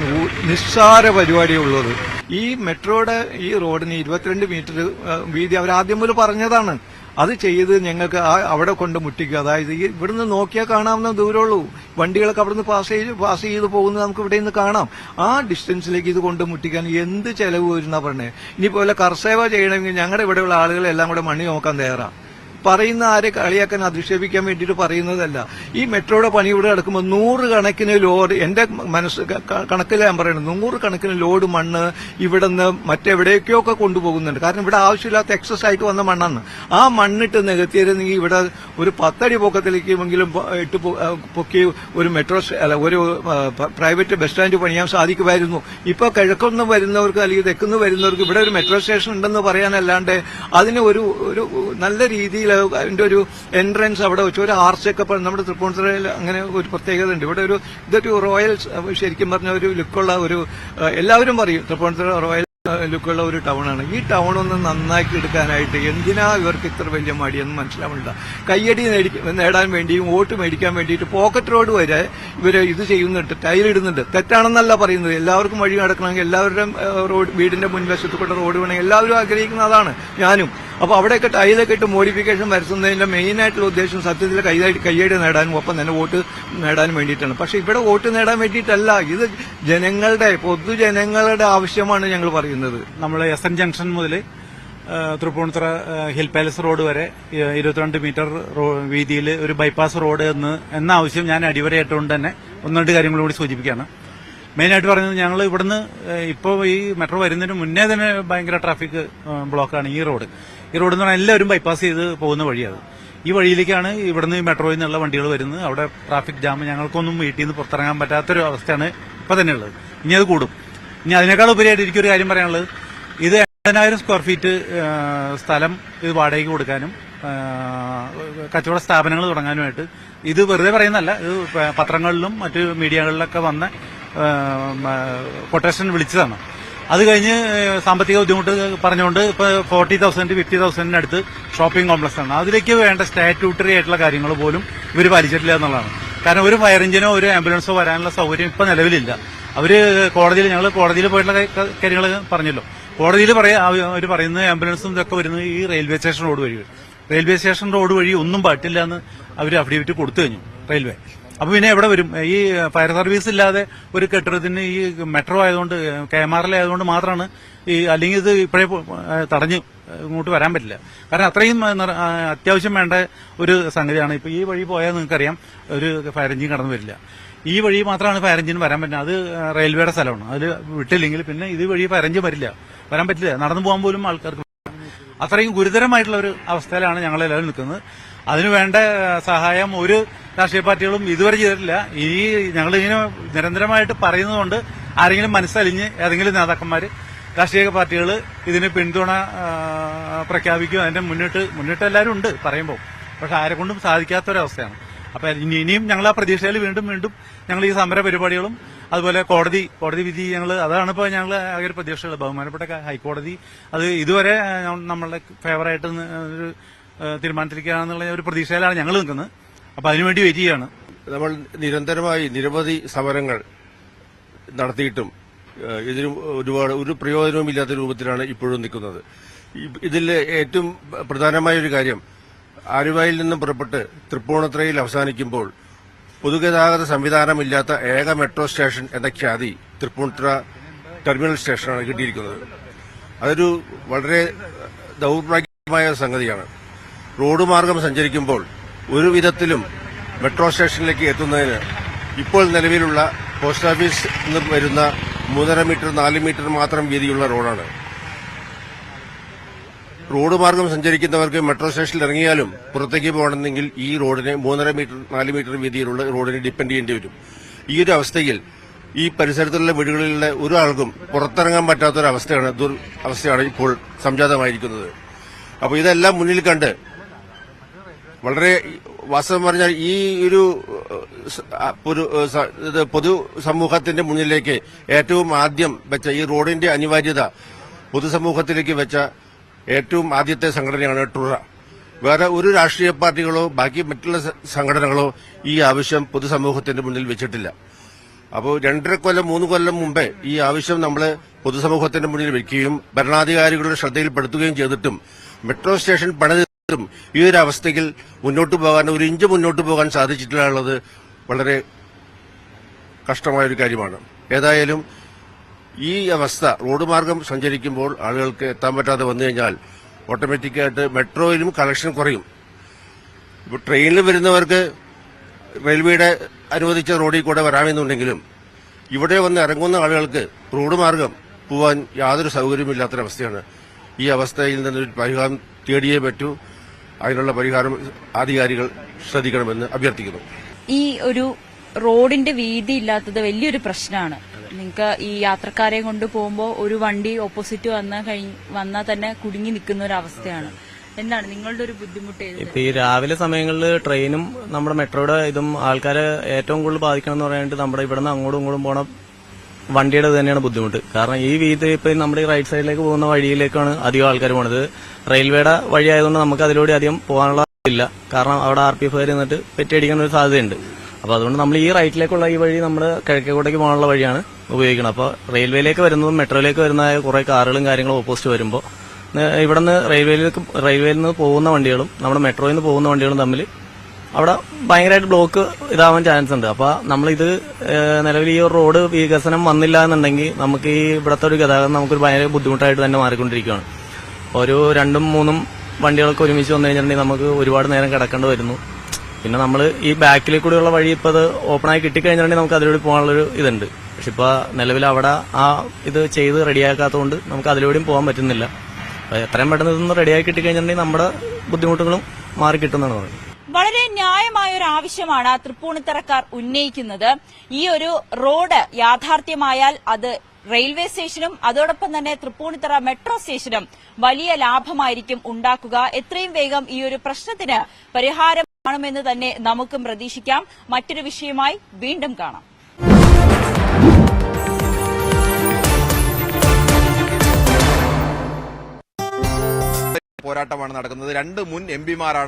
നിസ്സാര പരിപാടിയേ ഉള്ളത്. ഈ മെട്രോയുടെ ഈ റോഡിന് 22 മീറ്റർ വീതി അവർ ആദ്യം മുതൽ പറഞ്ഞതാണ്. അത് ചെയ്ത് ഞങ്ങൾക്ക് അവിടെ കൊണ്ട് മുട്ടിക്കുക. അതായത് ഈ ഇവിടുന്ന് നോക്കിയാൽ കാണാവുന്ന ദൂരമുള്ളൂ, വണ്ടികളൊക്കെ അവിടുന്ന് പാസ് ചെയ്ത് പോകുന്നത് നമുക്ക് ഇവിടെ നിന്ന് കാണാം. ആ ഡിസ്റ്റൻസിലേക്ക് ഇത് കൊണ്ട് മുട്ടിക്കാൻ എന്ത് ചെലവ് വരുന്ന പറഞ്ഞേ. ഇനിയിപ്പോലെ കർസേവ ചെയ്യണമെങ്കിൽ ഞങ്ങളുടെ ഇവിടെയുള്ള ആളുകളെല്ലാം കൂടെ മണി നോക്കാൻ തയ്യാറാണ്. പറയുന്ന ആരെ കളിയാക്കാൻ അധിക്ഷേപിക്കാൻ വേണ്ടിയിട്ട് പറയുന്നതല്ല. ഈ മെട്രോയുടെ പണി ഇവിടെ നടക്കുമ്പോൾ 100 കണക്കിന് ലോഡ്, എന്റെ കണക്കിൽ ഞാൻ പറയുന്നത് 100 കണക്കിന് ലോഡ് മണ്ണ് ഇവിടെ നിന്ന് മറ്റെവിടേക്കോ ഒക്കെ കൊണ്ടുപോകുന്നുണ്ട്. കാരണം ഇവിടെ ആവശ്യമില്ലാത്ത എക്സസ് ആയിട്ട് വന്ന മണ്ണാണ്. ആ മണ്ണിട്ട് നികത്തിയിരുന്നെങ്കിൽ ഇവിടെ ഒരു 10 അടി പൊക്കത്തിലേക്കെങ്കിലും ഇട്ട് പൊക്കി ഒരു മെട്രോ ഒരു പ്രൈവറ്റ് ബസ് സ്റ്റാൻഡ് പണിയാൻ സാധിക്കുമായിരുന്നു. ഇപ്പൊ കിഴക്കുന്ന് വരുന്നവർക്ക് അല്ലെങ്കിൽ തെക്കുന്ന് വരുന്നവർക്ക് ഇവിടെ ഒരു മെട്രോ സ്റ്റേഷൻ ഉണ്ടെന്ന് പറയാനല്ലാണ്ട് അതിന് ഒരു നല്ല രീതിയിൽ അതിന്റെ ഒരു എൻട്രൻസ് അവിടെ വെച്ച് ഒരു ആർച്ചൊക്കെ നമ്മുടെ തൃപ്പൂണിത്തുറയിൽ അങ്ങനെ ഒരു പ്രത്യേകത ഉണ്ട്. ഇവിടെ ഇതൊരു റോയൽ, ശരിക്കും പറഞ്ഞ ഒരു ലുക്കുള്ള ഒരു, എല്ലാവരും പറയും തൃപ്പൂണിത്തുറ റോയൽ ലുക്കുള്ള ഒരു ടൗണാണ്. ഈ ടൗൺ ഒന്ന് നന്നാക്കി എടുക്കാനായിട്ട് എന്തിനാ ഇവർക്ക് ഇത്ര വലിയ മടിയെന്ന് മനസ്സിലാവുന്നില്ല. കയ്യടി നേടാൻ വേണ്ടിയും വോട്ട് മേടിക്കാൻ വേണ്ടിയിട്ട് പോക്കറ്റ് റോഡ് വരെ ഇവര് ഇത് ചെയ്യുന്നുണ്ട്, ടൈലിടുന്നുണ്ട്. തെറ്റാണെന്നല്ല പറയുന്നത്. എല്ലാവർക്കും വഴി നടക്കണമെങ്കിൽ എല്ലാവരുടെയും വീടിന്റെ മുൻവശത്ത് കൂടെ റോഡ് വേണമെങ്കിൽ എല്ലാവരും ആഗ്രഹിക്കുന്ന അതാണ്, ഞാനും. അപ്പൊ അവിടെയൊക്കെ ടൈലൊക്കെ ഇട്ട് മോഡിഫിക്കേഷൻ വരുത്തുന്നതിന്റെ മെയിൻ ആയിട്ടുള്ള ഉദ്ദേശം സത്യത്തിൽ കയ്യടി നേടാനും ഒപ്പം തന്നെ വോട്ട് നേടാനും വേണ്ടിയിട്ടാണ്. പക്ഷെ ഇവിടെ വോട്ട് നേടാൻ വേണ്ടിയിട്ടല്ല, ഇത് ജനങ്ങളുടെ പൊതുജനങ്ങളുടെ ആവശ്യമാണ് ഞങ്ങൾ പറയുന്നത്. നമ്മൾ എസ് എൻ ജംഗ്ഷൻ മുതൽ തൃപ്പൂണിത്തുറ ഹിൽ പാലസ് റോഡ് വരെ 22 മീറ്റർ വീതിയിൽ ഒരു ബൈപ്പാസ് റോഡ് എന്ന ആവശ്യം ഞാൻ അടിവരയായിട്ടുകൊണ്ട് തന്നെ 1-2 കാര്യങ്ങൾ കൂടി സൂചിപ്പിക്കുകയാണ്. മെയിനായിട്ട് പറയുന്നത്, ഞങ്ങൾ ഇവിടുന്ന് ഇപ്പോൾ ഈ മെട്രോ വരുന്നതിന് മുന്നേ തന്നെ ഭയങ്കര ട്രാഫിക് ബ്ലോക്കാണ് ഈ റോഡ്. ഈ റോഡ് എന്ന് പറഞ്ഞാൽ എല്ലാവരും ബൈപ്പാസ് ചെയ്ത് പോകുന്ന വഴിയാണ്. ഈ വഴിയിലേക്കാണ് ഇവിടുന്ന് മെട്രോയിൽ നിന്നുള്ള വണ്ടികൾ വരുന്നത്. അവിടെ ട്രാഫിക് ജാം, ഞങ്ങൾക്കൊന്നും വീട്ടിൽ നിന്ന് പുറത്തിറങ്ങാൻ പറ്റാത്തൊരു അവസ്ഥയാണ് ഇപ്പൊ തന്നെ ഉള്ളത്. ഇനി അത് കൂടും. ഇനി അതിനേക്കാൾ ഉപരിയായിട്ട് എനിക്കൊരു കാര്യം പറയാനുള്ളത്, ഇത് 80,000 സ്ക്വയർ ഫീറ്റ് സ്ഥലം ഇത് വാടകയ്ക്ക് കൊടുക്കാനും കച്ചവട സ്ഥാപനങ്ങൾ തുടങ്ങാനുമായിട്ട്, ഇത് വെറുതെ പറയുന്നതല്ല, ഇത് പത്രങ്ങളിലും മറ്റ് മീഡിയകളിലൊക്കെ വന്ന കൊട്ടേഷൻ വിളിച്ചതാണ്. അത് കഴിഞ്ഞ് സാമ്പത്തിക ബുദ്ധിമുട്ട് പറഞ്ഞുകൊണ്ട് ഇപ്പൊ 40,000 50,000 അടുത്ത് ഷോപ്പിംഗ് കോംപ്ലക്സ് ആണ്. അതിലേക്ക് വേണ്ട സ്റ്റാറ്റ്യൂട്ടറി ആയിട്ടുള്ള കാര്യങ്ങൾ പോലും ഇവർ പാലിച്ചിട്ടില്ല എന്നുള്ളതാണ്. കാരണം ഒരു ഫയർ എഞ്ചിനോ ഒരു ആംബുലൻസോ വരാനുള്ള സൗകര്യം ഇപ്പൊ നിലവിലില്ല. ഞങ്ങൾ കോടതിയിൽ പോയിട്ടുള്ള കാര്യങ്ങൾ പറഞ്ഞല്ലോ. കോടതിയിൽ അവർ പറയുന്നത് ആംബുലൻസും ഇതൊക്കെ വരുന്നത് ഈ റെയിൽവേ സ്റ്റേഷൻ റോഡ് വഴി. റെയിൽവേ സ്റ്റേഷൻ റോഡ് വഴി ഒന്നും പറ്റില്ല എന്ന് അവർ അഫിഡവിറ്റ് കൊടുത്തു കഴിഞ്ഞു റെയിൽവേ. അപ്പൊ പിന്നെ എവിടെ വരും? ഈ ഫയർ സർവീസ് ഇല്ലാതെ ഒരു കെട്ടിടത്തിന് ഈ മെട്രോ ആയതുകൊണ്ട്, KMRL ആയതുകൊണ്ട് മാത്രമാണ് അല്ലെങ്കിൽ ഇത് ഇപ്പോഴേ തടഞ്ഞ് ഇങ്ങോട്ട് വരാൻ പറ്റില്ല. കാരണം അത്രയും അത്യാവശ്യം വേണ്ട ഒരു സംഗതിയാണ്. ഇപ്പൊ ഈ വഴി പോയാൽ നിങ്ങൾക്കറിയാം ഒരു ഫയർ എഞ്ചിൻ കടന്നു വരില്ല. ഈ വഴി മാത്രമാണ് ഫയർ എഞ്ചിൻ വരാൻ പറ്റുന്നത്. അത് റെയിൽവേയുടെ സ്ഥലമാണ്. അതിൽ വിട്ടില്ലെങ്കിൽ പിന്നെ ഇത് വഴി ഫയർ എഞ്ചിൻ വരാൻ പറ്റില്ല. നടന്നു പോകാൻ പോലും ആൾക്കാർക്ക് അത്രയും ഗുരുതരമായിട്ടുള്ള ഒരു അവസ്ഥയിലാണ് ഞങ്ങളെല്ലാവരും നിൽക്കുന്നത്. അതിനുവേണ്ട സഹായം ഒരു രാഷ്ട്രീയ പാർട്ടികളും ഇതുവരെ ചെയ്തിട്ടില്ല. ഈ ഞങ്ങളിങ്ങനെ നിരന്തരമായിട്ട് പറയുന്നതുകൊണ്ട് ആരെങ്കിലും മനസ്സലിഞ്ഞ് ഏതെങ്കിലും നേതാക്കന്മാർ, രാഷ്ട്രീയ പാർട്ടികൾ ഇതിന് പിന്തുണ പ്രഖ്യാപിക്കും. അതിന്റെ മുന്നിട്ട് എല്ലാവരും ഉണ്ട് പറയുമ്പോൾ. പക്ഷെ ആരെക്കൊണ്ടും സാധിക്കാത്തൊരവസ്ഥയാണ്. അപ്പൊ ഇനിയും ഞങ്ങൾ ആ പ്രതീക്ഷയിൽ വീണ്ടും ഞങ്ങൾ ഈ സമര പരിപാടികളും അതുപോലെ കോടതി വിധി അതാണ് ഇപ്പോൾ ഞങ്ങൾ ആകെ ഒരു പ്രതീക്ഷകൾ. ബഹുമാനപ്പെട്ട ഹൈക്കോടതി അത് ഇതുവരെ നമ്മളുടെ ഫേവറായിട്ട് ഒരു തീരുമാനത്തിലേക്കാണെന്നുള്ള ഒരു പ്രതീക്ഷയിലാണ് ഞങ്ങൾ നിൽക്കുന്നത്. അപ്പൊ അതിനുവേണ്ടി വെയിറ്റ് ചെയ്യാണ്. നമ്മൾ നിരന്തരമായി നിരവധി സമരങ്ങൾ നടത്തിയിട്ടും ഇതിന് ഒരു പ്രയോജനവും ഇല്ലാത്ത രൂപത്തിലാണ് ഇപ്പോഴും നിൽക്കുന്നത്. ഇതിൽ ഏറ്റവും പ്രധാനമായ ഒരു കാര്യം, ആലുവയിൽ നിന്നും പുറപ്പെട്ട് തൃപ്പൂണിത്തുറയിൽ അവസാനിക്കുമ്പോൾ പൊതുഗതാഗത സംവിധാനമില്ലാത്ത ഏക മെട്രോ സ്റ്റേഷൻ എന്ന ഖ്യാതി തൃപ്പൂണിത്തുറ ടെർമിനൽ സ്റ്റേഷനാണ് കിട്ടിയിരിക്കുന്നത്. അതൊരു വളരെ ദൗർഭാഗ്യമായ സംഗതിയാണ്. റോഡ് മാർഗം സഞ്ചരിക്കുമ്പോൾ ഒരു വിധത്തിലും മെട്രോ സ്റ്റേഷനിലേക്ക് എത്തുന്നതിന് ഇപ്പോൾ നിലവിലുള്ള പോസ്റ്റ് ഓഫീസിൽ നിന്ന് വരുന്ന 3.5 മീറ്റർ 4 മീറ്റർ മാത്രം വീതിയുള്ള റോഡാണ്. റോഡ് മാർഗം സഞ്ചരിക്കുന്നവർക്ക് മെട്രോ സ്റ്റേഷനിൽ ഇറങ്ങിയാലും പുറത്തേക്ക് പോകണമെങ്കിൽ ഈ റോഡിനെ 3.5 മീറ്റർ 4 മീറ്റർ വീതിയിലുള്ള റോഡിനെ ഡിപ്പെൻഡ് ചെയ്യേണ്ടി വരും. ഈ ഒരു അവസ്ഥയിൽ ഈ പരിസരത്തുള്ള വീടുകളിലെ ഒരാൾക്കും പുറത്തിറങ്ങാൻ പറ്റാത്തൊരവസ്ഥയാണ് ഇപ്പോൾ സംജാതമായിരിക്കുന്നത്. അപ്പോൾ ഇതെല്ലാം മുന്നിൽ കണ്ട് വളരെ വാസ്തവം പറഞ്ഞാൽ ഈ ഒരു പൊതുസമൂഹത്തിന്റെ മുന്നിലേക്ക് ഏറ്റവും ആദ്യം വെച്ച ഈ റോഡിന്റെ അനിവാര്യത പൊതുസമൂഹത്തിലേക്ക് വെച്ച ഏറ്റവും ആദ്യത്തെ സംഘടനയാണ് ട്രുറ. വേറെ ഒരു രാഷ്ട്രീയ പാർട്ടികളോ ബാക്കി മറ്റുള്ള സംഘടനകളോ ഈ ആവശ്യം പൊതുസമൂഹത്തിന്റെ മുന്നിൽ വെച്ചിട്ടില്ല. അപ്പോൾ 2.5 കൊല്ലം 3 കൊല്ലം മുമ്പേ ഈ ആവശ്യം നമ്മൾ പൊതുസമൂഹത്തിന്റെ മുന്നിൽ വെക്കുകയും ഭരണാധികാരികളുടെ ശ്രദ്ധയിൽപ്പെടുത്തുകയും ചെയ്തിട്ടും മെട്രോ സ്റ്റേഷൻ പണിതും ഈ ഒരു അവസ്ഥയിൽ മുന്നോട്ട് പോകാൻ ഒരു ഇഞ്ച് മുന്നോട്ട് പോകാൻ സാധിച്ചിട്ടില്ല എന്നുള്ളത് വളരെ കഷ്ടമായൊരു കാര്യമാണ്. ഏതായാലും ഈ അവസ്ഥ റോഡ് മാർഗം സഞ്ചരിക്കുമ്പോൾ ആളുകൾക്ക് എത്താൻ പറ്റാതെ വന്നു കഴിഞ്ഞാൽ ഓട്ടോമാറ്റിക്കായിട്ട് മെട്രോയിലും കളക്ഷൻ കുറയും. ഇപ്പോൾ ട്രെയിനിൽ വരുന്നവർക്ക് റെയിൽവേയുടെ അനുവദിച്ച റോഡിൽ കൂടെ വരാമെന്നുണ്ടെങ്കിലും ഇവിടെ വന്ന് ഇറങ്ങുന്ന ആളുകൾക്ക് റോഡ് മാർഗം പോകാൻ യാതൊരു സൗകര്യമില്ലാത്തൊരവസ്ഥയാണ്. ഈ അവസ്ഥയിൽ നിന്നൊരു പരിഹാരം തേടിയേ പറ്റൂ. അതിനുള്ള പരിഹാരം അധികാരികൾ ശ്രദ്ധിക്കണമെന്ന് അഭ്യർത്ഥിക്കുന്നു. ഈ ഒരു റോഡിന്റെ വീതി ഇല്ലാത്തത് വലിയൊരു പ്രശ്നമാണ്. നിങ്ങൾക്ക് ഈ യാത്രക്കാരെ കൊണ്ട് പോകുമ്പോൾ ഒരു വണ്ടി ഓപ്പോസിറ്റ് വന്നാൽ തന്നെ കുടുങ്ങി നിൽക്കുന്ന ഒരു അവസ്ഥയാണ്. എന്താണ് നിങ്ങളുടെ ഒരു ബുദ്ധിമുട്ട്? ഇപ്പൊ ഈ രാവിലെ സമയങ്ങളിൽ ട്രെയിനും നമ്മുടെ മെട്രോയുടെ ഇതും ആൾക്കാരെ ഏറ്റവും കൂടുതൽ ബാധിക്കണം എന്ന് പറയാനായിട്ട് നമ്മുടെ ഇവിടുന്ന് അങ്ങോട്ടും ഇങ്ങോട്ടും പോണ വണ്ടിയുടെ തന്നെയാണ് ബുദ്ധിമുട്ട്. കാരണം ഈ വീതി ഇപ്പൊ നമ്മുടെ ഈ റൈറ്റ് സൈഡിലേക്ക് പോകുന്ന വഴിയിലേക്കാണ് അധികം ആൾക്കാർ പോണത്. റെയിൽവേയുടെ വഴി ആയതുകൊണ്ട് നമുക്ക് അതിലൂടെ അധികം പോകാനുള്ള ഇല്ല. കാരണം അവിടെ RPF നിന്നിട്ട് പെറ്റിയടിക്കുന്ന ഒരു സാധ്യതയുണ്ട്. അപ്പൊ അതുകൊണ്ട് നമ്മൾ ഈ റൈറ്റിലേക്കുള്ള ഈ വഴി നമ്മുടെ കിഴക്കേക്കോട്ടേക്ക് പോകാനുള്ള വഴിയാണ് ഉപയോഗിക്കുന്നത്. അപ്പോൾ റെയിൽവേയിലേക്ക് വരുന്നതും മെട്രോയിലേക്ക് വരുന്ന കുറെ കാറുകളും കാര്യങ്ങളും ഓപ്പോസിറ്റ് വരുമ്പോൾ ഇവിടെ നിന്ന് റെയിൽവേയിൽ നിന്ന് പോകുന്ന വണ്ടികളും നമ്മുടെ മെട്രോയിൽ നിന്ന് പോകുന്ന വണ്ടികളും തമ്മിൽ അവിടെ ഭയങ്കരമായിട്ട് ബ്ലോക്ക് ഇതാവാൻ ചാൻസ് ഉണ്ട്. അപ്പൊ നമ്മളിത് നിലവിൽ ഈ റോഡ് വികസനം വന്നില്ല എന്നുണ്ടെങ്കിൽ നമുക്ക് ഈ ഇവിടുത്തെ ഒരു ഗതാഗതം നമുക്കൊരു ഭയങ്കര ബുദ്ധിമുട്ടായിട്ട് തന്നെ മാറിക്കൊണ്ടിരിക്കുകയാണ്. ഒരു 2-3 വണ്ടികളൊക്കെ ഒരുമിച്ച് വന്നു കഴിഞ്ഞിട്ടുണ്ടെങ്കിൽ നമുക്ക് ഒരുപാട് നേരം കിടക്കേണ്ടി വരുന്നു. പിന്നെ നമ്മൾ ഈ ബാക്കിലേക്ക് കൂടെയുള്ള വഴി ഇപ്പോൾ അത് ഓപ്പണായി കിട്ടിക്കഴിഞ്ഞിട്ടുണ്ടെങ്കിൽ നമുക്ക് അതിലൂടെ പോകാനുള്ളൊരു ഇതുണ്ട്. പക്ഷെ ഇപ്പോൾ നിലവിൽ അവിടെ ആ ഇത് ചെയ്ത് റെഡിയാക്കാത്തതുകൊണ്ട് നമുക്ക് അതിലൂടെയും പോകാൻ പറ്റുന്നില്ല. എത്രയും പെട്ടെന്ന് ഇതൊന്ന് റെഡിയാക്കി കിട്ടിക്കഴിഞ്ഞിട്ടുണ്ടെങ്കിൽ നമ്മുടെ ബുദ്ധിമുട്ടുകളും മാറി കിട്ടുന്നതാണ് പറയുന്നത്. വളരെ ന്യായമായ ഒരു ആവശ്യമാണ് തൃപ്പൂണിത്തറക്കാർ ഉന്നയിക്കുന്നത്. ഈ ഒരു റോഡ് യാഥാർത്ഥ്യമായാൽ അത് റെയിൽവേ സ്റ്റേഷനും അതോടൊപ്പം തന്നെ തൃപ്പൂണിത്തറ മെട്രോ സ്റ്റേഷനും വലിയ ലാഭമായിരിക്കും ഉണ്ടാക്കുക. എത്രയും വേഗം ഈ ഒരു പ്രശ്നത്തിന് പരിഹാരം കാണുമെന്ന് തന്നെ നമുക്കും പ്രതീക്ഷിക്കാം. മറ്റൊരു വിഷയമായി വീണ്ടും കാണാം. പോരാട്ടമാണ് നടക്കുന്നത്. 2 മുൻ MP മാരാണ്